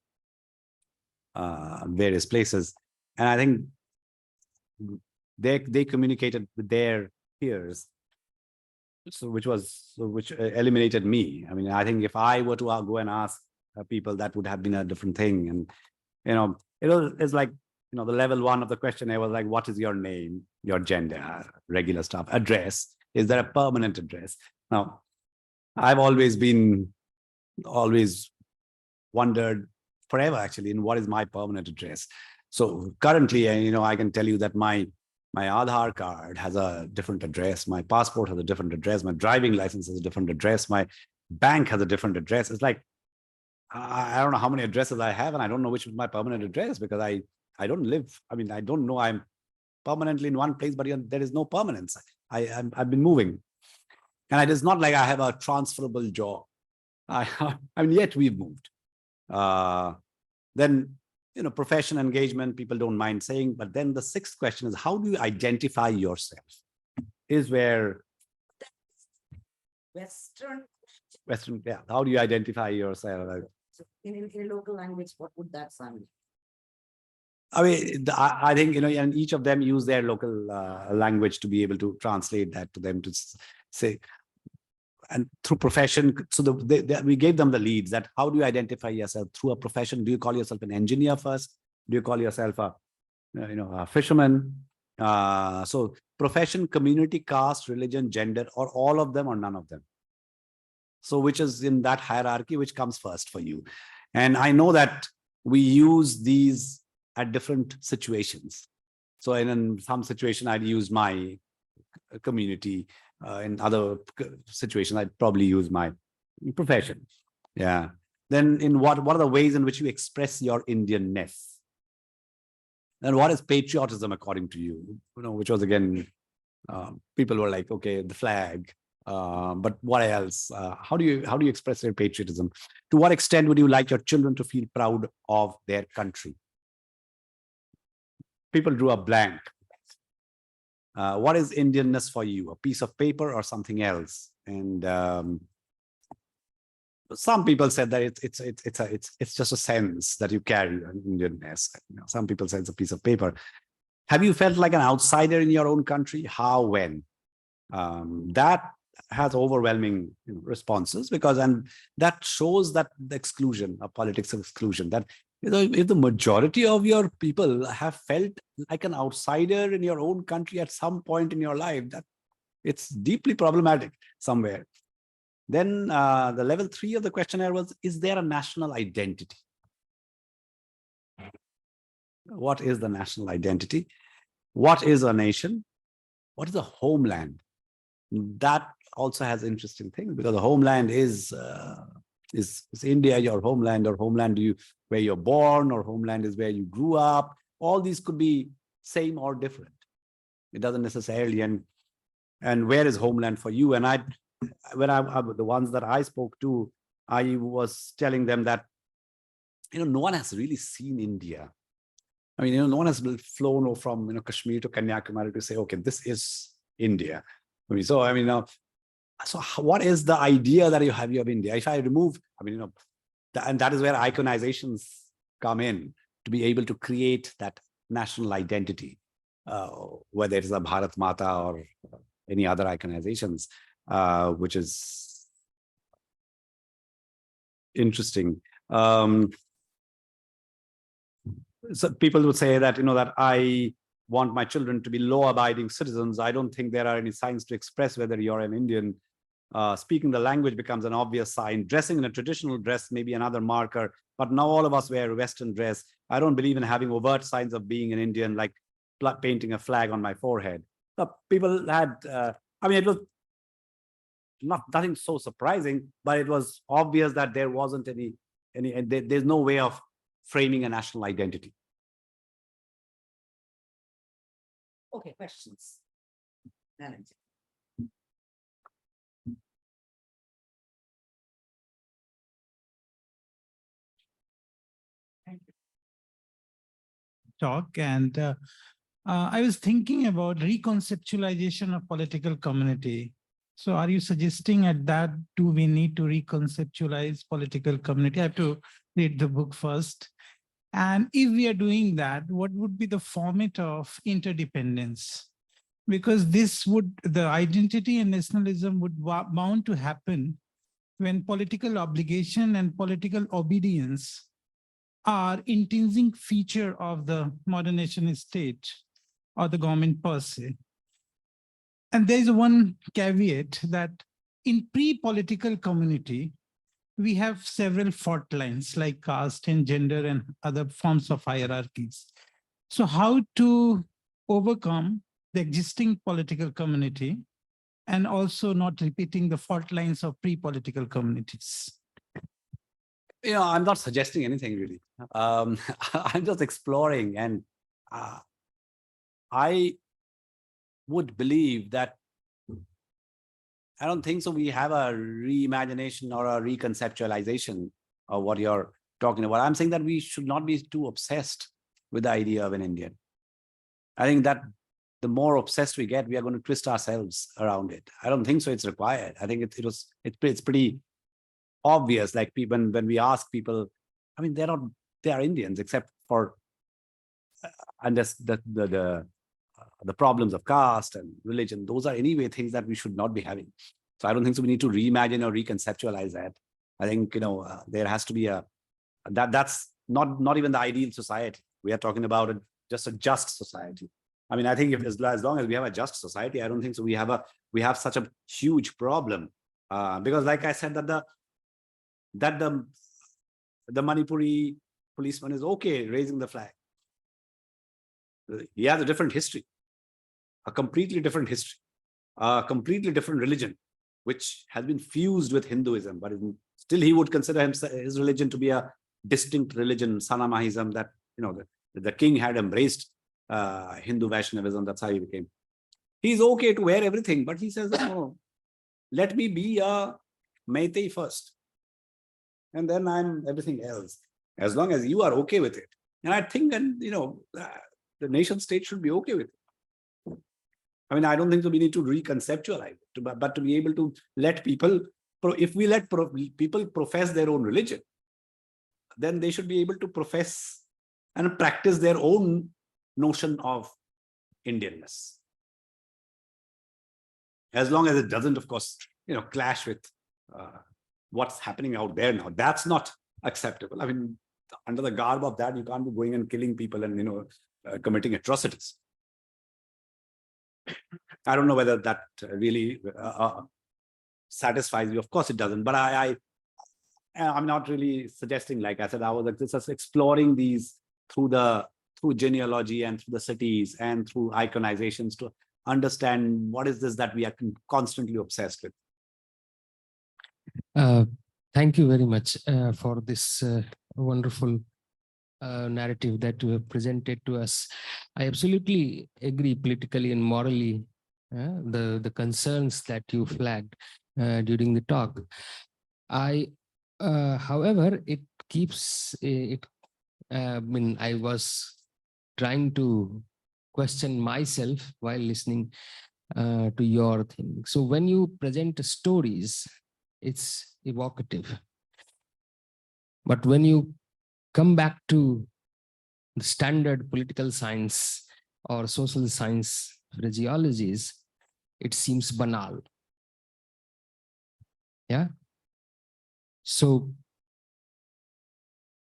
various places, and I think they communicated with their peers so which eliminated me. I mean, I think if I were to go and ask people, that would have been a different thing. And it's like the level 1 of the questionnaire was like, what is your name, your gender, regular stuff, address, is there a permanent address? Now, I've always wondered forever actually in what is my permanent address. So currently, I can tell you that my Aadhaar card has a different address, my passport has a different address, my driving license has a different address, my bank has a different address. It's like, I don't know how many addresses I have, and I don't know which is my permanent address, because I don't live, I don't know I'm permanently in one place, but there is no permanence. I've been moving. And it is not like I have a transferable job. Yet we've moved. Then, profession engagement, people don't mind saying, but then the 6th question is, how do you identify yourself? Is where Western, yeah. How do you identify yourself? in a local language, what would that sound? I think, and each of them use their local language to be able to translate that to them to say, and through profession. So we gave them the leads that how do you identify yourself through a profession? Do you call yourself an engineer first? Do you call yourself a fisherman? So profession, community, caste, religion, gender, or all of them or none of them. So which is in that hierarchy, which comes first for you? And I know that we use these at different situations. So in some situation, I'd use my community. In other situations, I'd probably use my profession. Yeah. Then in what are the ways in which you express your Indianness? And what is patriotism according to you? Which was again, people were like, okay, the flag. But what else? How do you express your patriotism? To what extent would you like your children to feel proud of their country? People drew a blank. What is Indianness for you? A piece of paper or something else? And some people said that it's just a sense that you carry an Indianness. Some people said it's a piece of paper. Have you felt like an outsider in your own country? How, when? That has overwhelming responses, and that shows that the exclusion, a politics of exclusion, that if the majority of your people have felt like an outsider in your own country at some point in your life, that it's deeply problematic somewhere. Then the level 3 of the questionnaire was, is there a national identity? What is the national identity? What is a nation? What is a homeland? That also has interesting things, because the homeland is India your homeland, or homeland where you're born, or homeland is where you grew up. All these could be same or different. It doesn't necessarily. And where is homeland for you? And the ones that I spoke to, I was telling them that no one has really seen India. No one has flown from Kashmir to Kanyakumari to say, okay, this is India. So what is the idea that you have of India? If I remove, and that is where iconizations come in, to be able to create that national identity, whether it's a Bharat Mata or any other iconizations, which is interesting. So people would say that, that I want my children to be law-abiding citizens. I don't think there are any signs to express whether you're an Indian. Speaking the language becomes an obvious sign. Dressing in a traditional dress may be another marker, but now all of us wear Western dress. I don't believe in having overt signs of being an Indian, like painting a flag on my forehead. So people had, it was nothing so surprising, but it was obvious that there wasn't there's no way of framing a national identity. Okay, questions? Banerjee. Talk, and I was thinking about reconceptualization of political community. So are you suggesting at that, do we need to reconceptualize political community? I have to read the book first. And if we are doing that, what would be the format of interdependence? Because the identity and nationalism would bound to happen when political obligation and political obedience are intrinsic feature of the modern nation state or the government per se. And there is one caveat that in pre-political community, we have several fault lines like caste and gender and other forms of hierarchies. So how to overcome the existing political community and also not repeating the fault lines of pre-political communities? I'm not suggesting anything really. I'm just exploring, and I would believe that I don't think so. We have a reimagination or a reconceptualization of what you're talking about. I'm saying that we should not be too obsessed with the idea of an Indian. I think that the more obsessed we get, we are going to twist ourselves around it. I don't think so. It's required. I think it's pretty obvious. Like when we ask people, I mean, they are Indians except for and the problems of caste and religion. Those are anyway things that we should not be having. So I don't think so. We need to reimagine or reconceptualize that. I think there has to be that's not even the ideal society. We are talking about just a just society. I mean, I think as long as we have a just society, I don't think so. We have such a huge problem because, like I said, that the Manipuri policeman is okay raising the flag. He has a different history, a completely different history, a completely different religion, which has been fused with Hinduism, but still he would consider his religion to be a distinct religion, Sanamahism, that the king had embraced Hindu Vaishnavism. That's how he became. He's okay to wear everything, but he says, no, let me be a Meitei first, and then I'm everything else, as long as you are okay with it. And I think, the nation state should be okay with it. I mean, I don't think so we need to reconceptualize it, but to be able to let people, if we let people profess their own religion, then they should be able to profess and practice their own notion of Indianness. As long as it doesn't, of course, clash with what's happening out there now. That's not acceptable. I mean, under the garb of that, you can't be going and killing people and, committing atrocities. I don't know whether that really satisfies you. Of course it doesn't, but I'm not really suggesting, like I said, I was just exploring these through genealogy and through the cities and through iconizations to understand what is this that we are constantly obsessed with. Thank you very much for this wonderful narrative that you have presented to us. I absolutely agree politically and morally the concerns that you flagged during the talk. However, it keeps it. I was trying to question myself while listening to your thing. So when you present stories, it's evocative. But when you come back to the standard political science or social science phraseologies, it seems banal. Yeah. So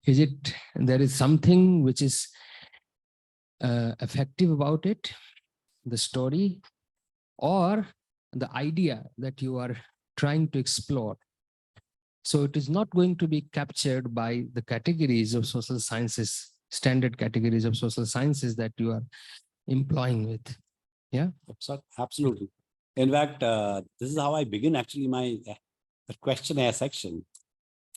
there is something which is effective about it, the story, or the idea that you are trying to explore? So it is not going to be captured by the categories of social sciences, standard categories of social sciences that you are employing with. Yeah, absolutely. In fact, this is how I begin actually my questionnaire section.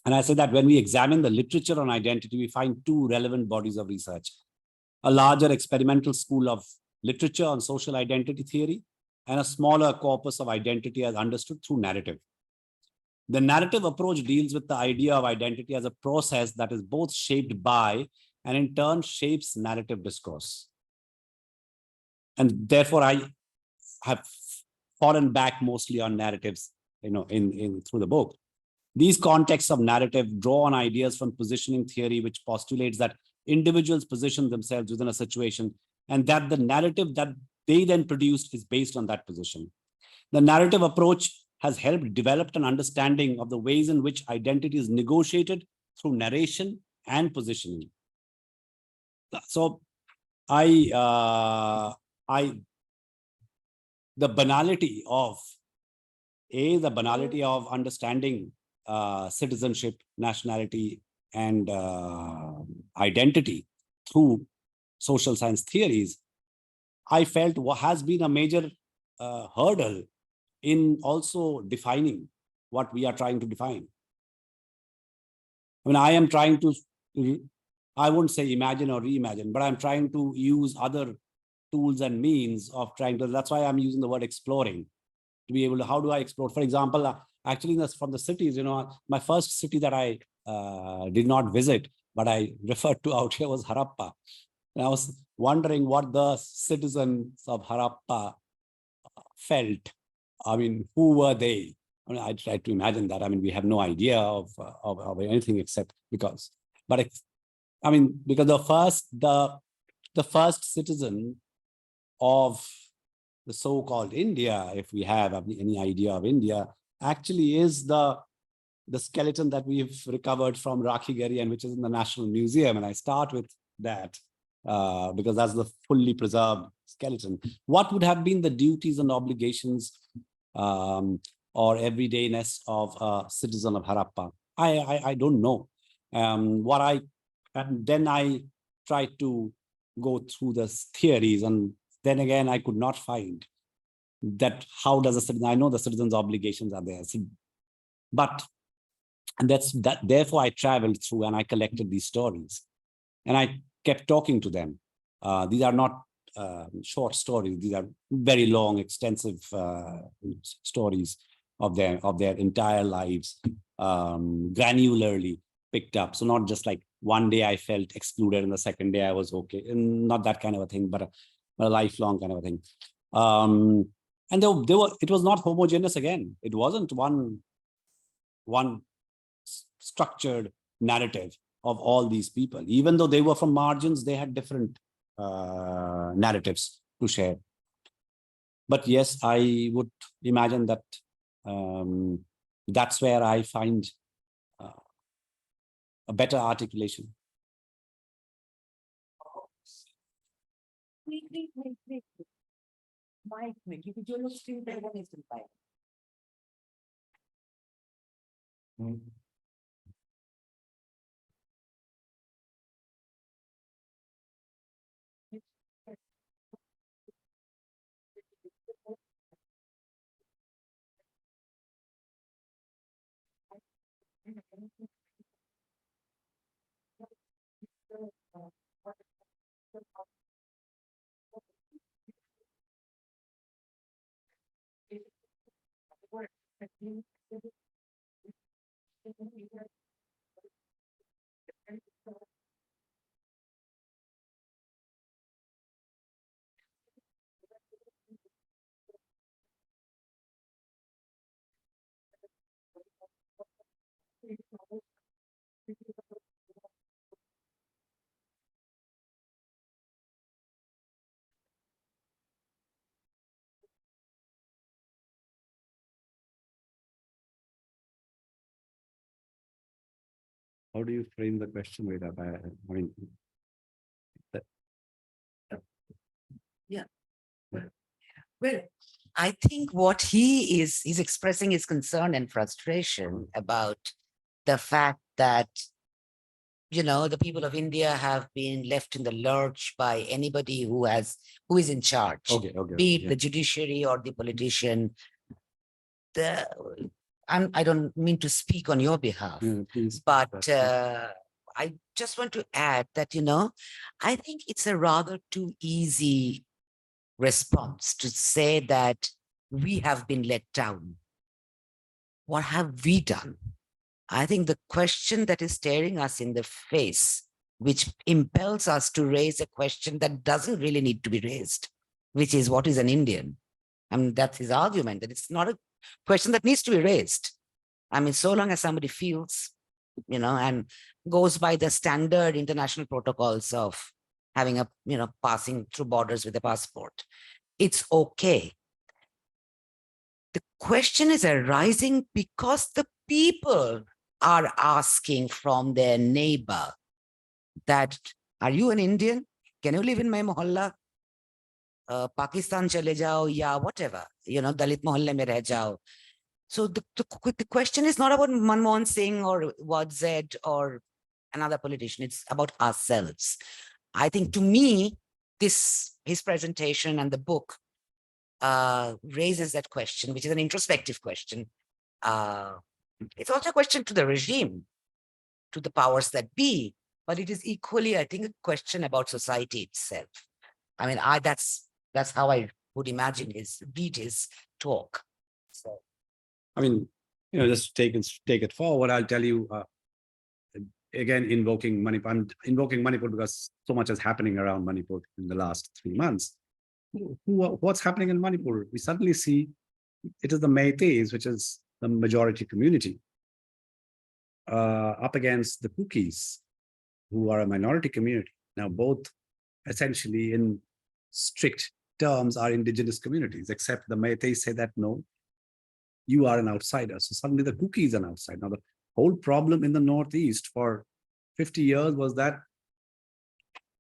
And I say that when we examine the literature on identity, we find two relevant bodies of research: a larger experimental school of literature on social identity theory, and a smaller corpus of identity as understood through narrative. The narrative approach deals with the idea of identity as a process that is both shaped by and in turn shapes narrative discourse. And therefore, I have fallen back mostly on narratives, through the book. These contexts of narrative draw on ideas from positioning theory, which postulates that individuals position themselves within a situation, and that the narrative that they then produced is based on that position. The narrative approach has helped develop an understanding of the ways in which identity is negotiated through narration and positioning. So the banality of understanding citizenship, nationality, and identity through social science theories, I felt has been a major hurdle in also defining what we are trying to define. I mean, I am trying to, I wouldn't say imagine or reimagine, but I'm trying to use other tools and means of trying to, that's why I'm using the word exploring, to be able to, how do I explore? For example, actually from the cities, my first city that I did not visit, but I referred to out here was Harappa. And I was wondering what the citizens of Harappa felt. I mean, who were they? I mean, I tried to imagine that. I mean, we have no idea of anything except because, but I mean, because the first citizen of the so-called India, if we have any idea of India, actually is the skeleton that we've recovered from Rakhigari and which is in the National Museum. And I start with that because that's the fully preserved skeleton. What would have been the duties and obligations or everydayness of a citizen of Harappa? I don't know. And then I tried to go through the theories, and then again, I could not find that how does a citizen, I know the citizen's obligations are there, but and therefore I traveled through and I collected these stories and I kept talking to them. These are not short stories. These are very long, extensive stories of their entire lives, granularly picked up. So not just like one day I felt excluded and the second day I was okay, and not that kind of a thing, but a lifelong kind of a thing. And it was not homogeneous again. It wasn't one structured narrative of all these people. Even though they were from margins, they had different narratives to share. But yes, I would imagine that that's where I find a better articulation. How do you frame the question, Veda? I mean, yeah. Well, I think what he's expressing his concern and frustration about the fact that, the people of India have been left in the lurch by anybody who is in charge, be it the judiciary or the politician. I don't mean to speak on your behalf, but I just want to add that, I think it's a rather too easy response to say that we have been let down. What have we done? I think the question that is staring us in the face, which impels us to raise a question that doesn't really need to be raised, which is, what is an Indian? I mean, that's his argument, that it's not a question that needs to be raised. I mean, so long as somebody feels, and goes by the standard international protocols of having passing through borders with a passport, it's okay. The question is arising because the people are asking from their neighbor that, are you an Indian? Can you live in my mohalla? Pakistan chale jao, ya whatever, Dalit mohalle mein reh jao. So the question is not about Manmohan Singh or Wadzed or another politician. It's about ourselves. I think, to me, his presentation and the book raises that question, which is an introspective question. It's also a question to the regime, to the powers that be, but it is equally, I think, a question about society itself. I mean, that's how I would imagine read his talk. So, I mean, just take it forward. I'll tell you, again, invoking Manipur. I'm invoking Manipur because so much is happening around Manipur in the last 3 months. What's happening in Manipur? We suddenly see it is the Meiteis, which is the majority community, up against the Kukis, who are a minority community. Now, both essentially in strict terms are indigenous communities, except the Meiteis say that, no, you are an outsider. So suddenly the Kuki is an outsider. Now, the whole problem in the Northeast for 50 years was that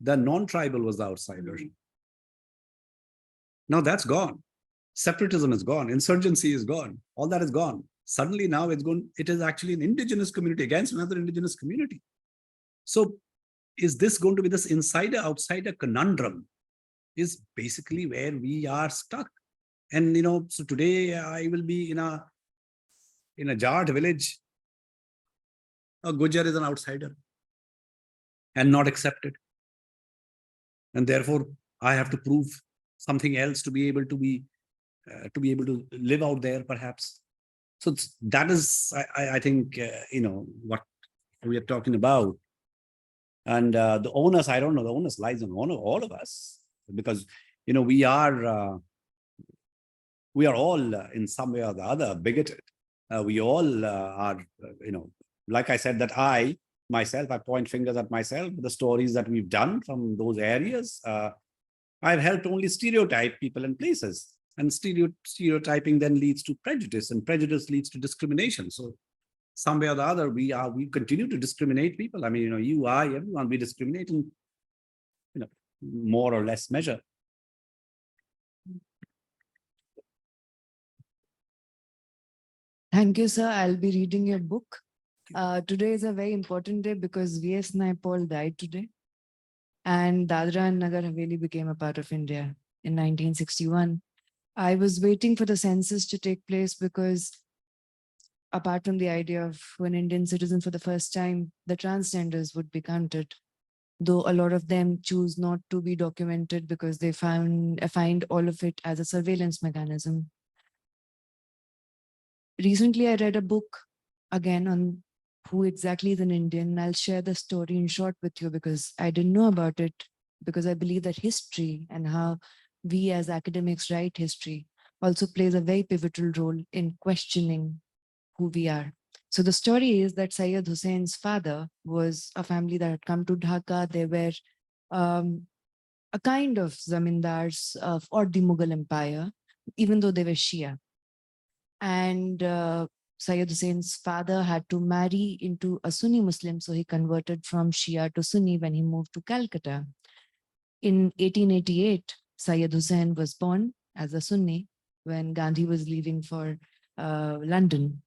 the non-tribal was the outsider. Now that's gone. Separatism is gone. Insurgency is gone. All that is gone. Suddenly now it is actually an indigenous community against another indigenous community. So is this going to be this insider-outsider conundrum is basically where we are stuck. And, so today I will be in a Jat village. A Gujar is an outsider and not accepted. And therefore I have to prove something else to be able to live out there, perhaps. So that is, I think, what we are talking about. And the onus, I don't know, the onus lies on all of us, because, we are all in some way or the other bigoted. We all are, like I said, that I point fingers at myself. The stories that we've done from those areas, I've helped only stereotype people and places. And stereotyping then leads to prejudice, and prejudice leads to discrimination. So some way or the other, we continue to discriminate people. I mean, you, I, everyone, we discriminate in, more or less measure. Thank you, sir. I'll be reading your book. Today is a very important day because V.S. Naipaul died today. And Dadra and Nagar Haveli became a part of India in 1961. I was waiting for the census to take place because, apart from the idea of an Indian citizen for the first time, the transgenders would be counted, though a lot of them choose not to be documented because they find all of it as a surveillance mechanism. Recently, I read a book again on who exactly is an Indian. I'll share the story in short with you because I didn't know about it, because I believe that history and how we as academics write history also plays a very pivotal role in questioning who we are. So the story is that Syed Hussein's father was a family that had come to Dhaka. They were a kind of zamindars of the Mughal Empire, even though they were Shia. And Syed Hussein's father had to marry into a Sunni Muslim, so he converted from Shia to Sunni when he moved to Calcutta. In 1888, Syed Hussein was born as a Sunni when Gandhi was leaving for London.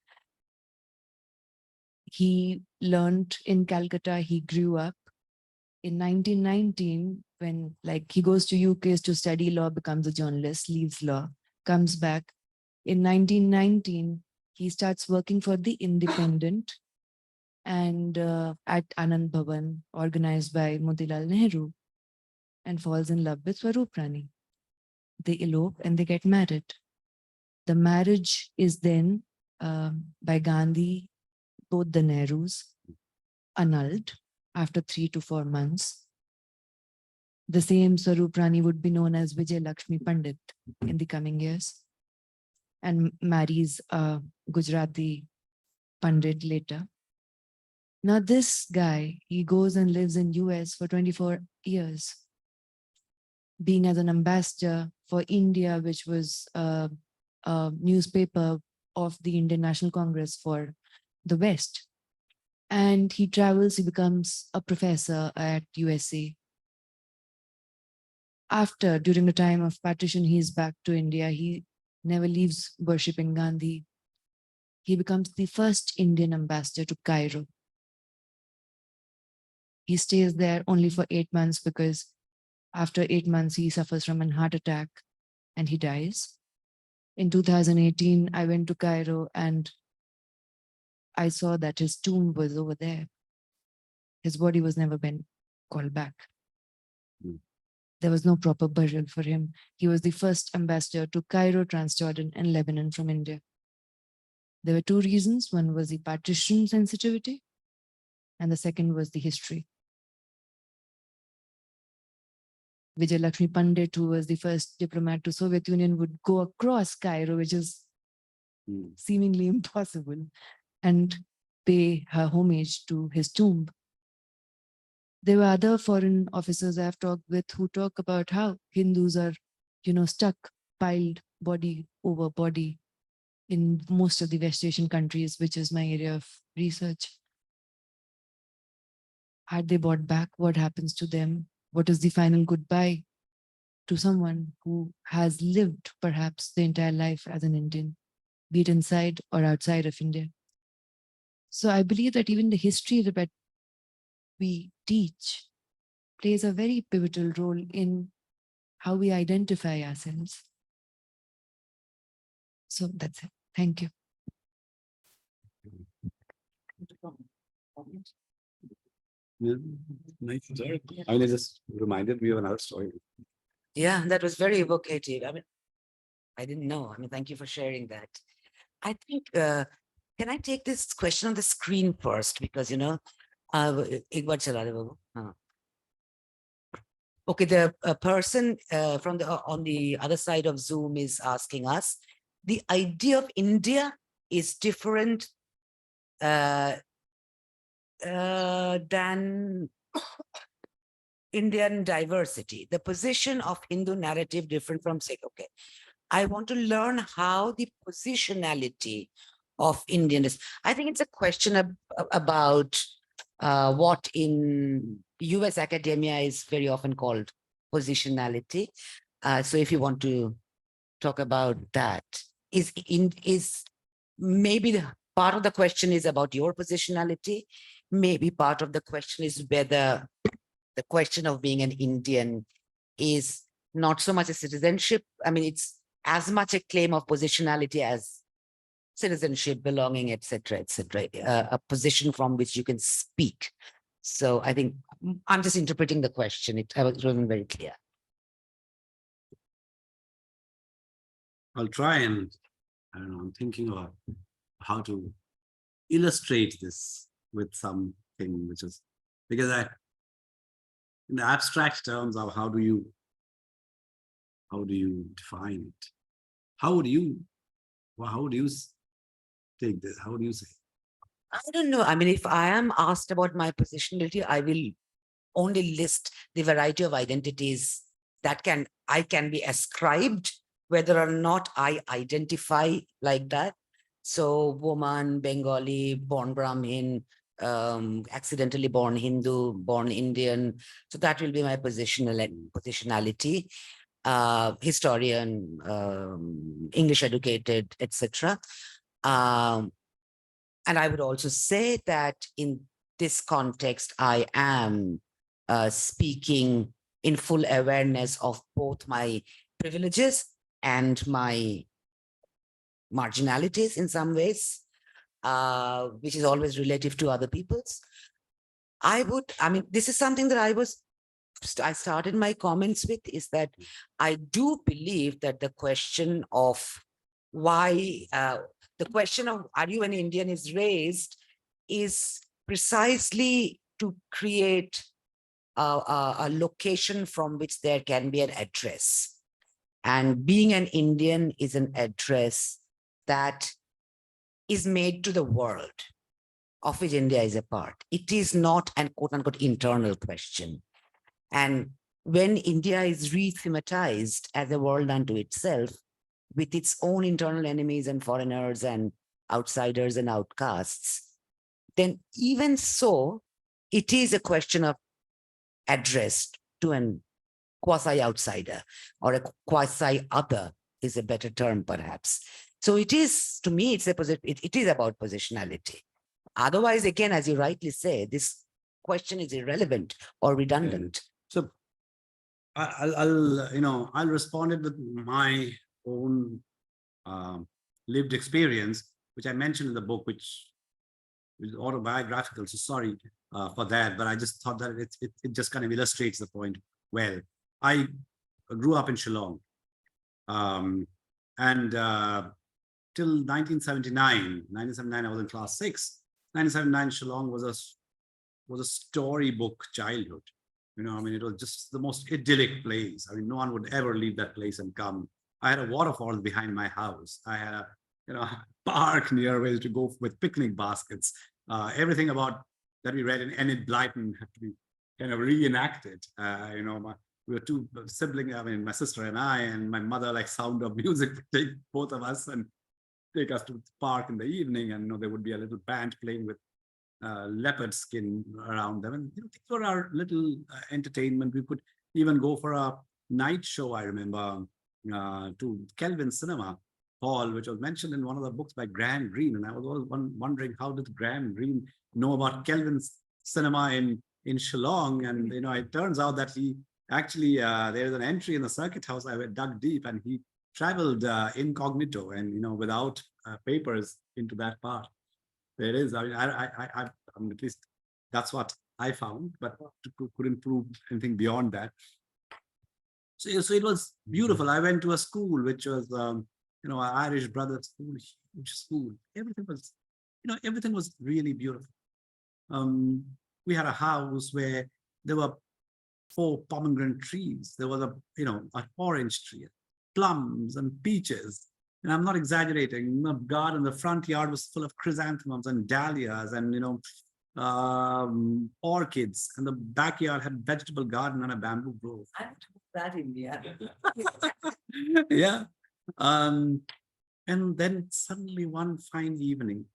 He learned in Calcutta, he grew up. In 1919, when he goes to UK to study law, becomes a journalist, leaves law, comes back. In 1919, he starts working for The Independent and at Anand Bhavan, organized by Motilal Nehru, and falls in love with Swaroop Rani. They elope and they get married. The marriage is then, by Gandhi, both the Nehrus, annulled after 3 to 4 months. The same Swaroop Rani would be known as Vijay Lakshmi Pandit in the coming years, and marries a Gujarati Pandit later. Now this guy, he goes and lives in US for 24 years. being as an ambassador for India, which was a newspaper of the Indian National Congress for the West. And he travels, he becomes a professor at USA. During the time of partition, he's back to India. He never leaves worshipping Gandhi. He becomes the first Indian ambassador to Cairo. He stays there only for 8 months because after 8 months, he suffers from an heart attack and he dies. In 2018, I went to Cairo and I saw that his tomb was over there. His body was never been called back. There was no proper burial for him. He was the first ambassador to Cairo, Transjordan, and Lebanon from India. There were 2 reasons. One was the partition sensitivity, and the second was the history. Vijay Lakshmi Pandit, who was the first diplomat to Soviet Union, would go across Cairo, which is seemingly impossible, and pay her homage to his tomb. There were other foreign officers I've talked with who talk about how Hindus are, stuck, piled body over body in most of the West Asian countries, which is my area of research. Are they brought back? What happens to them? What is the final goodbye to someone who has lived perhaps the entire life as an Indian, be it inside or outside of India? So I believe that even the history that we teach plays a very pivotal role in how we identify ourselves. So that's it. Thank you. Nice. I mean, it just reminded me of another story. Yeah, that was very evocative. I mean, I didn't know. I mean, thank you for sharing that. I think, can I take this question on the screen first? Because, ek baar chala de babu. Haan. Okay, the person from on the other side of Zoom is asking us, the idea of India is different than Indian diversity. The position of Hindu narrative different from Sikh. Okay, I want to learn how the positionality of Indianness. I think it's a question about what in US academia is very often called positionality. So if you want to talk about that, is maybe the part of the question is about your positionality. Maybe part of the question is whether the question of being an Indian is not so much a citizenship. I mean, it's as much a claim of positionality as citizenship, belonging, etc., etc. A position from which you can speak. So I think I'm just interpreting the question. It wasn't very clear. I'll try and, I don't know, I'm thinking about how to illustrate this with something which is, because in the abstract terms of how do you define it? How would you take this? How would you say? I don't know. I mean, if I am asked about my positionality, I will only list the variety of identities that I can be ascribed, whether or not I identify like that. So woman, Bengali, born Brahmin, accidentally born Hindu, born Indian. So that will be my positionality. Historian, English educated, etc. And I would also say that in this context, I am speaking in full awareness of both my privileges and my marginalities in some ways, which is always relative to other people's. I mean, this is something that I started my comments with, is that I do believe that the question of why, the question of are you an Indian is raised is precisely to create a location from which there can be an address. And being an Indian is an address that is made to the world, of which India is a part. It is not an quote unquote internal question. And when India is re-thematized as a world unto itself, with its own internal enemies and foreigners and outsiders and outcasts, then even so, it is a question of address to an quasi-outsider, or a quasi-other is a better term, perhaps. So it is, to me, it is about positionality. Otherwise, again, as you rightly say, this question is irrelevant or redundant. So I'll respond it with my own lived experience, which I mentioned in the book, which is autobiographical. So sorry for that, but I just thought that it just kind of illustrates the point well. I grew up in Shillong, and till 1979, I was in class 6. 1979, Shillong was a storybook childhood. You know, I mean, it was just the most idyllic place. I mean, no one would ever leave that place and come. I had a waterfall behind my house. I had a park near where to go with picnic baskets. Everything about that we read in Enid Blyton had to be kind of reenacted. We were two siblings. I mean, my sister and I, and my mother, like Sound of Music, would take both of us and take us to the park in the evening. And there would be a little band playing with leopard skin around them, and these were our little entertainment. We could even go for a night show, I remember, to Kelvin Cinema Hall, which was mentioned in one of the books by Graham Greene. And I was always wondering, how did Graham Greene know about Kelvin's Cinema in Shillong? And it turns out that he actually there is an entry in the circuit house. I dug deep, and he traveled incognito and without papers into that part. There is. I mean, I mean, at least that's what I found, but couldn't prove anything beyond that. So it was beautiful. I went to a school which was, an Irish brother school, huge school. Everything was really beautiful. We had a house where there were 4 pomegranate trees. There was an orange tree, plums and peaches. And I'm not exaggerating. The garden, the front yard was full of chrysanthemums and dahlias and orchids, and the backyard had vegetable garden and a bamboo grove. I have that in India. Yeah. And then suddenly one fine evening,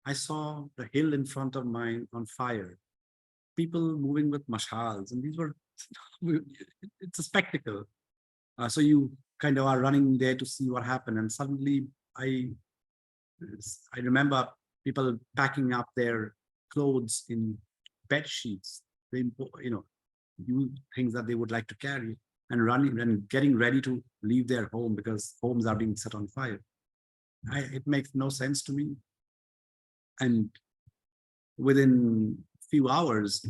I saw the hill in front of mine on fire. People moving with mashals, and it's a spectacle. So you kind of are running there to see what happened, and suddenly I remember people packing up their clothes in bed sheets. They things that they would like to carry, and running and getting ready to leave their home because homes are being set on fire. It makes no sense to me. And within a few hours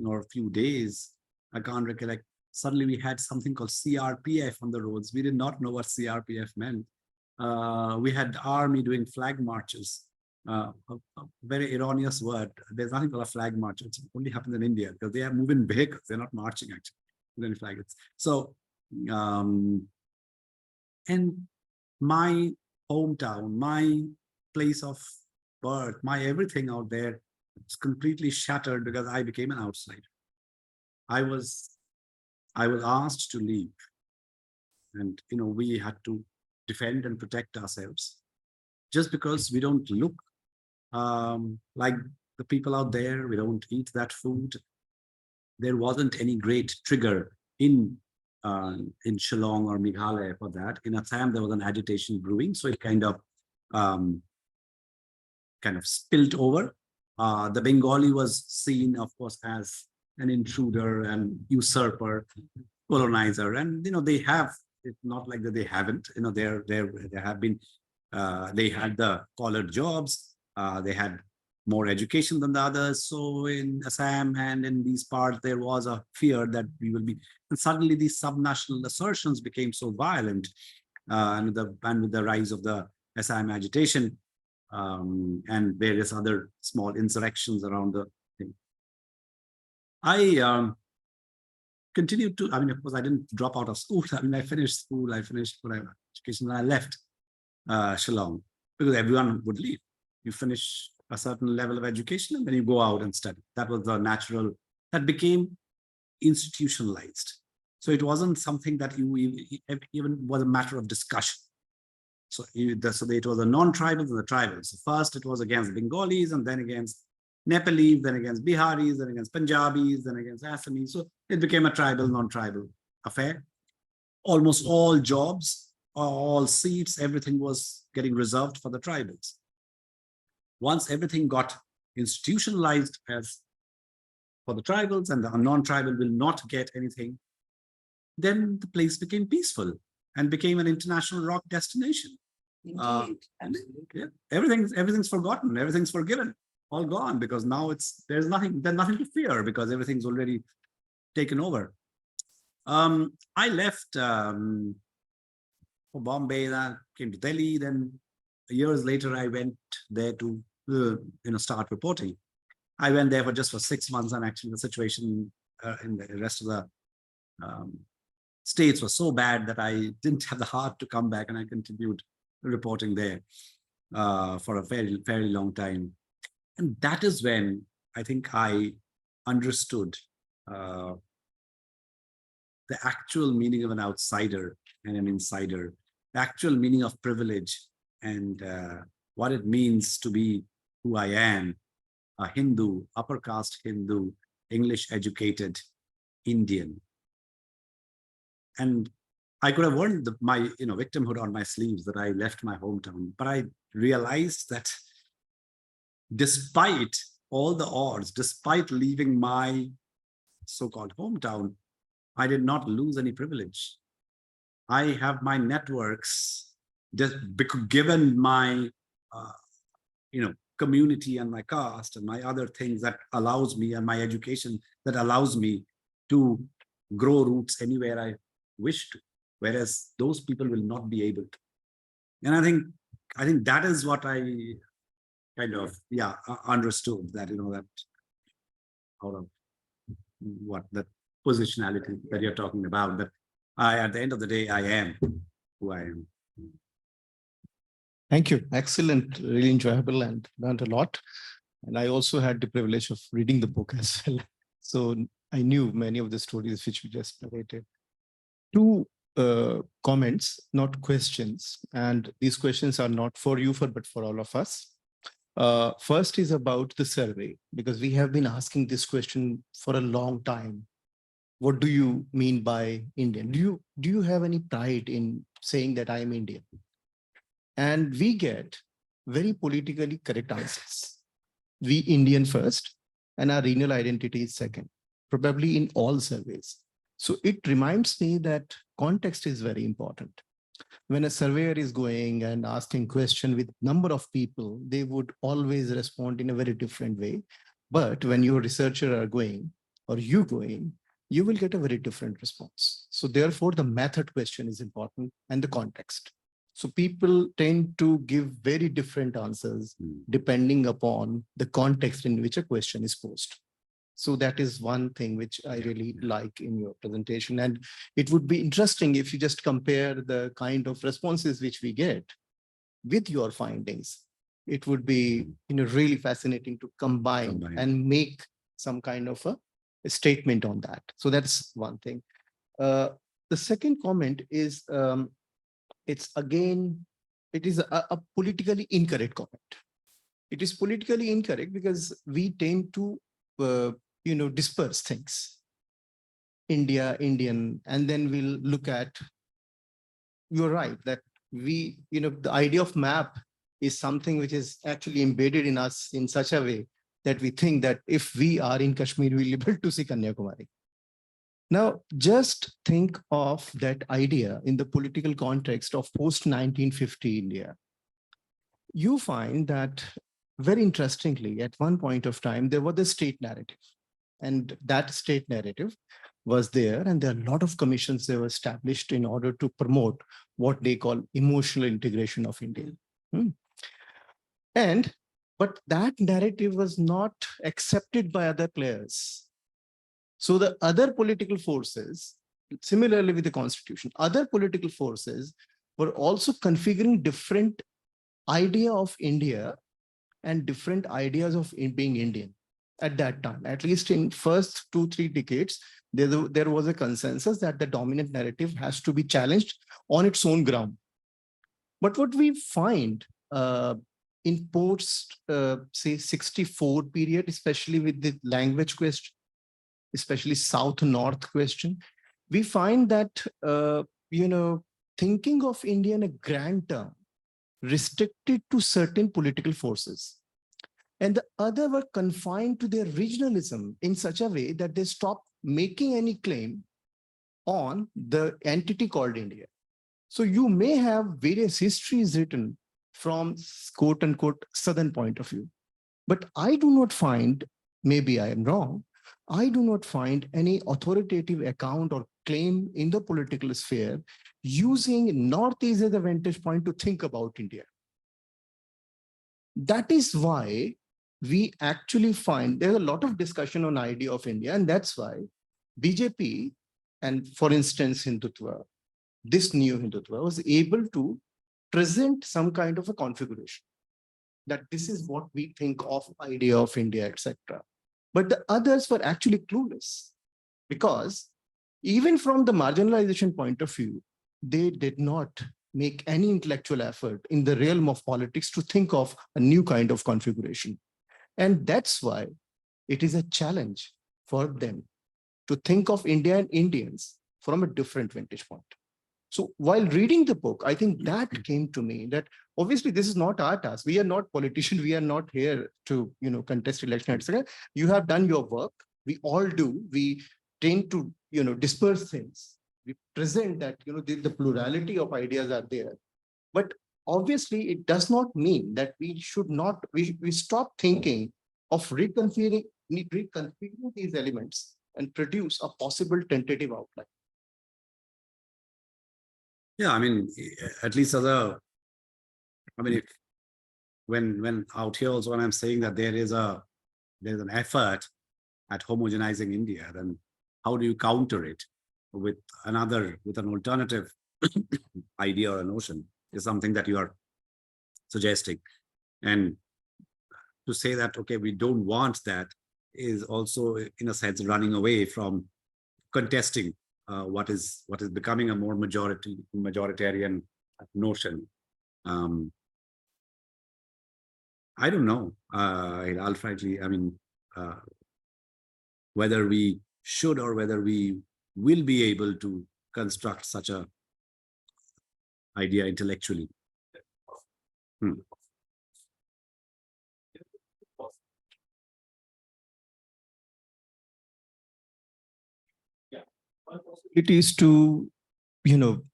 or a few days, I can't recollect, suddenly we had something called CRPF on the roads. We did not know what CRPF meant. We had army doing flag marches. A very erroneous word. There's nothing called a flag march. It only happens in India because they are moving vehicles. They're not marching actually. Flags. So, and my hometown, my place of birth, my everything out there was completely shattered because I became an outsider. I was asked to leave, and we had to defend and protect ourselves. Just because we don't look like the people out there, we don't eat that food. There wasn't any great trigger in Shillong or Meghalaya for that. In Assam, there was an agitation brewing, so it kind of spilled over. The Bengali was seen, of course, as an intruder and usurper, colonizer, and they have. It's not like that they haven't. There have been. They had the collared jobs. They had more education than the others. So in Assam and in these parts, there was a fear that we will be. And suddenly, these subnational assertions became so violent, and with the rise of the Assam agitation and various other small insurrections around the thing. I continued to. I mean, of course, I didn't drop out of school. I mean, I finished school. I finished whatever education, and I left Shillong because everyone would leave. You finish a certain level of education and then you go out and study. That was the natural, that became institutionalized. So it wasn't something that even was a matter of discussion. So, so it was the non-tribals and the tribals. So first it was against Bengalis, and then against Nepalese, then against Biharis, then against Punjabis, then against Assamese. So it became a tribal, non-tribal affair. Almost all jobs, all seats, everything was getting reserved for the tribals. Once everything got institutionalized as for the tribals and the non-tribal will not get anything, then the place became peaceful and became an international rock destination. Indeed, absolutely. Yeah, everything's forgotten, everything's forgiven, all gone, because now there's nothing to fear because everything's already taken over. I left for Bombay, then came to Delhi. Then years later, I went there to start reporting. I went there just for 6 months, and actually the situation in the rest of the states was so bad that I didn't have the heart to come back, and I continued reporting there for a very long time. And that is when I think I understood the actual meaning of an outsider and an insider, the actual meaning of privilege, and what it means to be who I am, a Hindu, upper caste Hindu, English educated Indian. And I could have worn my victimhood on my sleeves that I left my hometown, but I realized that despite all the odds, despite leaving my so-called hometown, I did not lose any privilege. I have my networks, just given my community and my caste and my other things that allows me, and my education that allows me to grow roots anywhere I wish to, whereas those people will not be able to. And I think that is what I kind of understood, that that out of what that positionality that you're talking about, that at the end of the day, I am who I am. Thank you. Excellent, really enjoyable, and learned a lot. And I also had the privilege of reading the book as well. So I knew many of the stories which we just narrated. Two comments, not questions. And these questions are not for you, but for all of us. First is about the survey, because we have been asking this question for a long time. What do you mean by Indian? Do you have any pride in saying that I am Indian? And we get very politically correct answers. We Indian first, and our regional identity is second, probably in all surveys. So it reminds me that context is very important. When a surveyor is going and asking question with number of people, they would always respond in a very different way. But when your researcher are going, or you going, you will get a very different response. So therefore, the method question is important, and the context. So people tend to give very different answers depending upon the context in which a question is posed. So that is one thing which I really like in your presentation. And it would be interesting if you just compare the kind of responses which we get with your findings. It would be really fascinating to combine and make some kind of a statement on that. So that's one thing. The second comment is, it is a politically incorrect comment. It is politically incorrect because we tend to disperse things. India, Indian, and then we'll look at, you're right, that the idea of map is something which is actually embedded in us in such a way that we think that if we are in Kashmir, we'll be able to see Kanyakumari. Now, just think of that idea in the political context of post-1950 India. You find that, very interestingly, at one point of time, there was a state narrative. And that state narrative was there, and there are a lot of commissions that were established in order to promote what they call emotional integration of India. But that narrative was not accepted by other players. So the other political forces, similarly with the constitution, other political forces were also configuring different idea of India and different ideas of being Indian. at that time. At least in first 2-3 decades, there was a consensus that the dominant narrative has to be challenged on its own ground. But what we find in post, say, 64 period, especially with the language question, especially South-North question, we find that, thinking of India in a grand term restricted to certain political forces. And the other were confined to their regionalism in such a way that they stopped making any claim on the entity called India. So you may have various histories written from quote unquote Southern point of view, but I do not find, maybe I am wrong, I do not find any authoritative account or claim in the political sphere using Northeast as a vantage point to think about India. That is why we actually find there's a lot of discussion on idea of India, and that's why BJP and, for instance, Hindutva, this new Hindutva was able to present some kind of a configuration that this is what we think of idea of India, etc. But the others were actually clueless, because even from the marginalization point of view, they did not make any intellectual effort in the realm of politics to think of a new kind of configuration. And that's why it is a challenge for them to think of India and Indians from a different vantage point. So while reading the book, I think that came to me that obviously this is not our task. We are not politicians. We are not here to, contest election, etc. You have done your work. We all do. We tend to, disperse things. We present that, the plurality of ideas are there. But obviously, it does not mean that we should not, we stop thinking of reconfiguring these elements and produce a possible tentative outline. Yeah, I mean, at least when out here also, when I'm saying that there's an effort at homogenizing India, then how do you counter it with an alternative idea or a notion is something that you are suggesting. And to say that, okay, we don't want that is also, in a sense, running away from contesting what is becoming a more majoritarian notion. I don't know, I'll frankly, whether we should or whether we will be able to construct such a idea intellectually. It is to,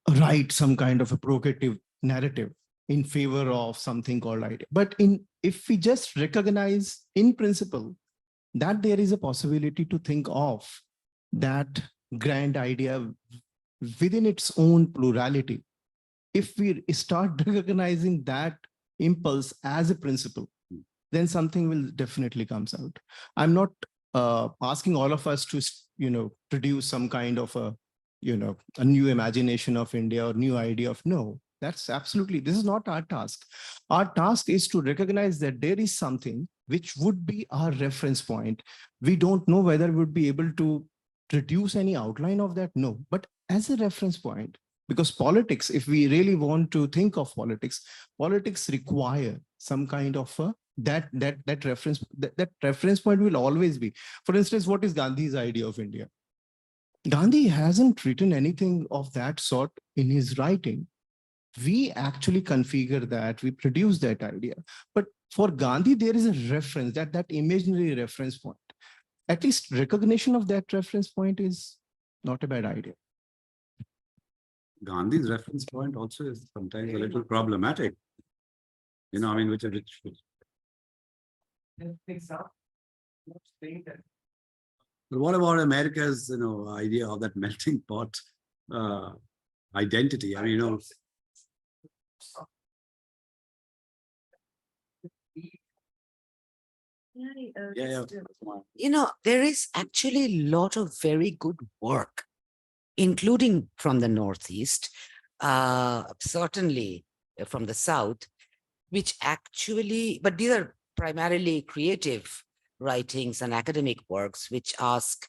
write some kind of a provocative narrative in favor of something called idea. But if we just recognize in principle that there is a possibility to think of that grand idea within its own plurality, if we start recognizing that impulse as a principle, then something will definitely comes out. I'm not asking all of us to, produce some kind of a new imagination of India or new idea of, no, that's absolutely, this is not our task. Our task is to recognize that there is something which would be our reference point. We don't know whether we would be able to produce any outline of that, no, but as a reference point, because politics, if we really want to think of politics require some kind of a that reference point will always be. For instance, what is Gandhi's idea of India? Gandhi hasn't written anything of that sort in his writing. We actually configure that, we produce that idea. But for Gandhi, there is a reference, that imaginary reference point. At least recognition of that reference point is not a bad idea. Gandhi's reference point also is sometimes a little problematic. Which but what about America's, idea of that melting pot identity? There is actually a lot of very good work, including from the Northeast, certainly from the South, which actually, but these are primarily creative writings and academic works which ask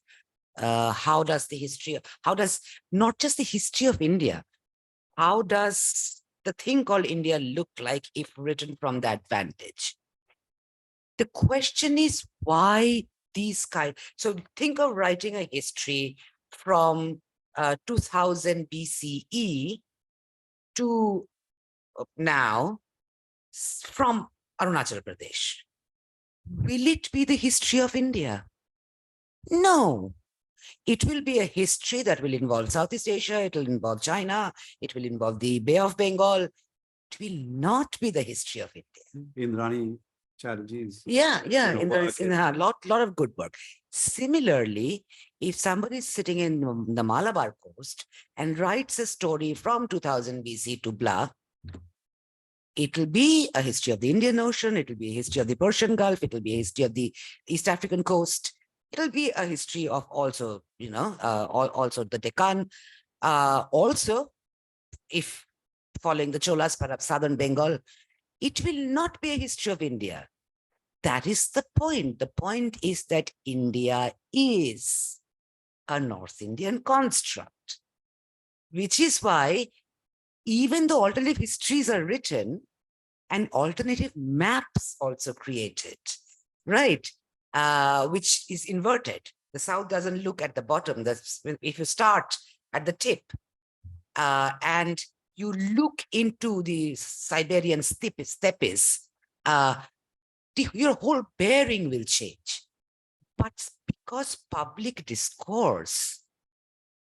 how does not just the history of India, how does the thing called India look like if written from that vantage? The question is why these kind. So think of writing a history from 2000 BCE to now from Arunachal Pradesh. Will it be the history of India? No. It will be a history that will involve Southeast Asia, it will involve China, it will involve the Bay of Bengal. It will not be the history of India. Indrani Chatterjee's. Yeah, work in a lot of good work. Similarly, if somebody is sitting in the Malabar coast and writes a story from 2000 BC to blah, it will be a history of the Indian Ocean, it will be a history of the Persian Gulf, it will be a history of the East African coast. It'll be a history of also, also the Deccan. Also, if following the Cholas, perhaps southern Bengal, it will not be a history of India. That is the point. The point is that India is a North Indian construct, which is why even though alternative histories are written and alternative maps also created, right? Which is inverted. The South doesn't look at the bottom. That's if you start at the tip and you look into the Siberian steppes, your whole bearing will change. But because public discourse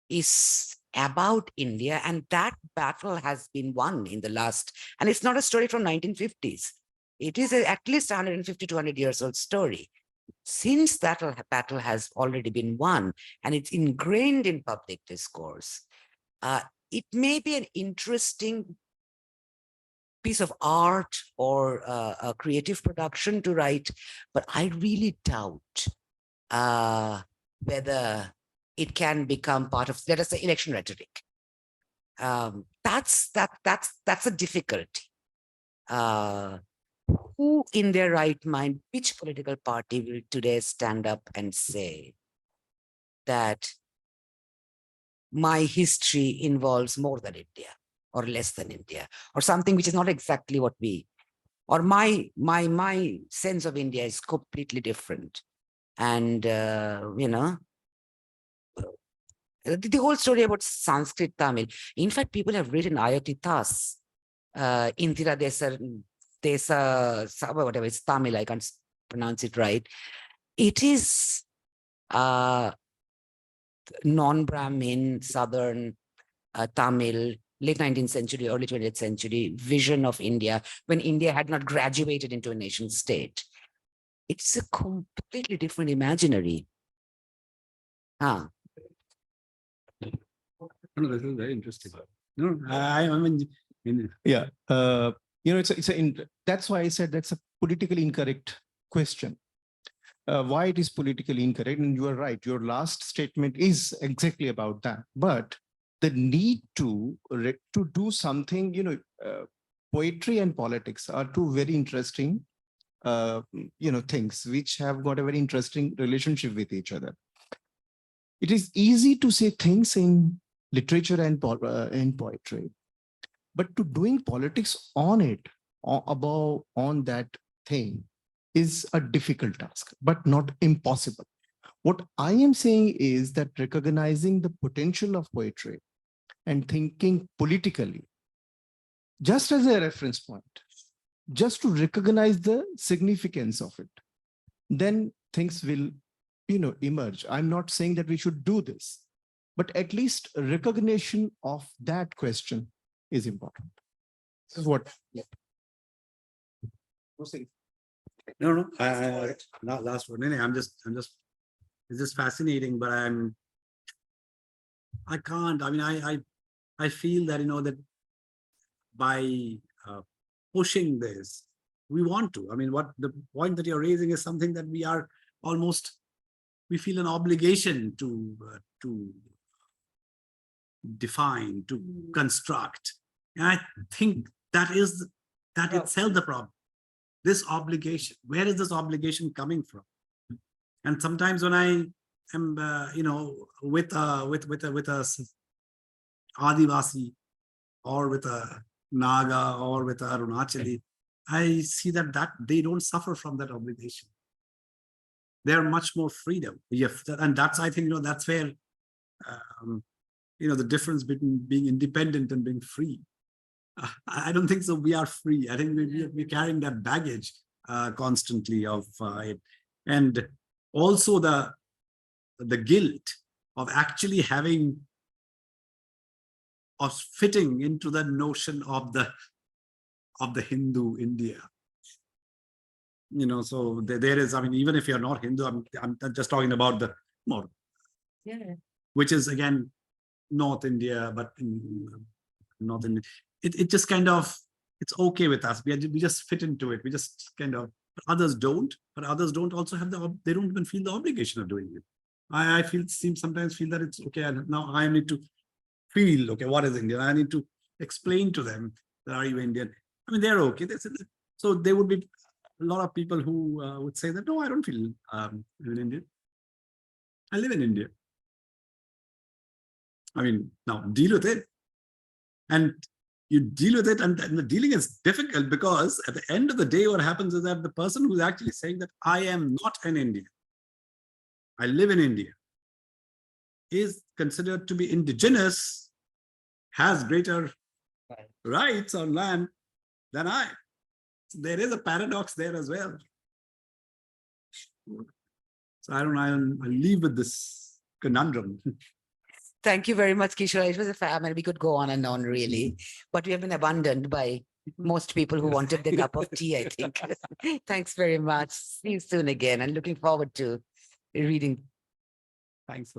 is about India, and that battle has been won in the last, and it's not a story from 1950s. It is at least 150, 200 years old story. Since that battle has already been won and it's ingrained in public discourse, it may be an interesting piece of art or a creative production to write, but I really doubt whether it can become part of, let us say, election rhetoric. That's a difficulty. Who in their right mind, which political party will today stand up and say that my history involves more than India or less than India, or something which is not exactly what we, or my sense of India is completely different. And, the whole story about Sanskrit Tamil. In fact, people have written Ayotitas, Indira Desa, whatever, it's Tamil, I can't pronounce it right. It is non-Brahmin, Southern Tamil, late 19th century, early 20th century vision of India when India had not graduated into a nation state. It's a completely different imaginary. No, this is very interesting. No, I mean, Yeah, that's why I said that's a politically incorrect question. Why it is politically incorrect, and you are right. Your last statement is exactly about that. But the need to do something, poetry and politics are two very interesting, things which have got a very interesting relationship with each other. It is easy to say things in literature and poetry, but to doing politics on it, on that thing, is a difficult task, but not impossible. What I am saying is that recognizing the potential of poetry and thinking politically, just as a reference point, just to recognize the significance of it, then things will, emerge. I'm not saying that we should do this, but at least recognition of that question is important. This is what. no, not last word. I'm just, it's just fascinating, but I can't, I mean, I feel that, that by pushing this, we want to, I mean, what the point that you're raising is something that we are almost, we feel an obligation to define, to construct. And I think that is, that itself the problem. This obligation, where is this obligation coming from? And sometimes when I am, with a Adivasi or with a Naga or with a Arunachali, I see that they don't suffer from that obligation. They're much more freedom. Yes, and that's, I think, that's where the difference between being independent and being free. I don't think so. We are free. I think we're carrying that baggage constantly of it, and also the guilt of actually fitting into the notion of the Hindu India. So there is. I mean, even if you're not Hindu, I'm just talking about the more, which is again North India, but in North India. It just kind of, it's okay with us. We just fit into it. We just kind of, but others don't. But others don't also have they don't even feel the obligation of doing it. I sometimes feel that it's okay. And now I need to feel, okay, what is Indian? I need to explain to them that, are you Indian? I mean, they're okay. So there would be a lot of people who would say that, no, I don't feel an Indian. I live in India. I mean, now deal with it. And you deal with it, and the dealing is difficult because at the end of the day, what happens is that the person who's actually saying that I am not an Indian, I live in India, is considered to be indigenous, has greater rights on land than I. So there is a paradox there as well. So I leave with this conundrum. Thank you very much, Kishalay. It was a family. We could go on and on, really. But we have been abandoned by most people who wanted their cup of tea, I think. Thanks very much. See you soon again, and looking forward to reading. Thanks.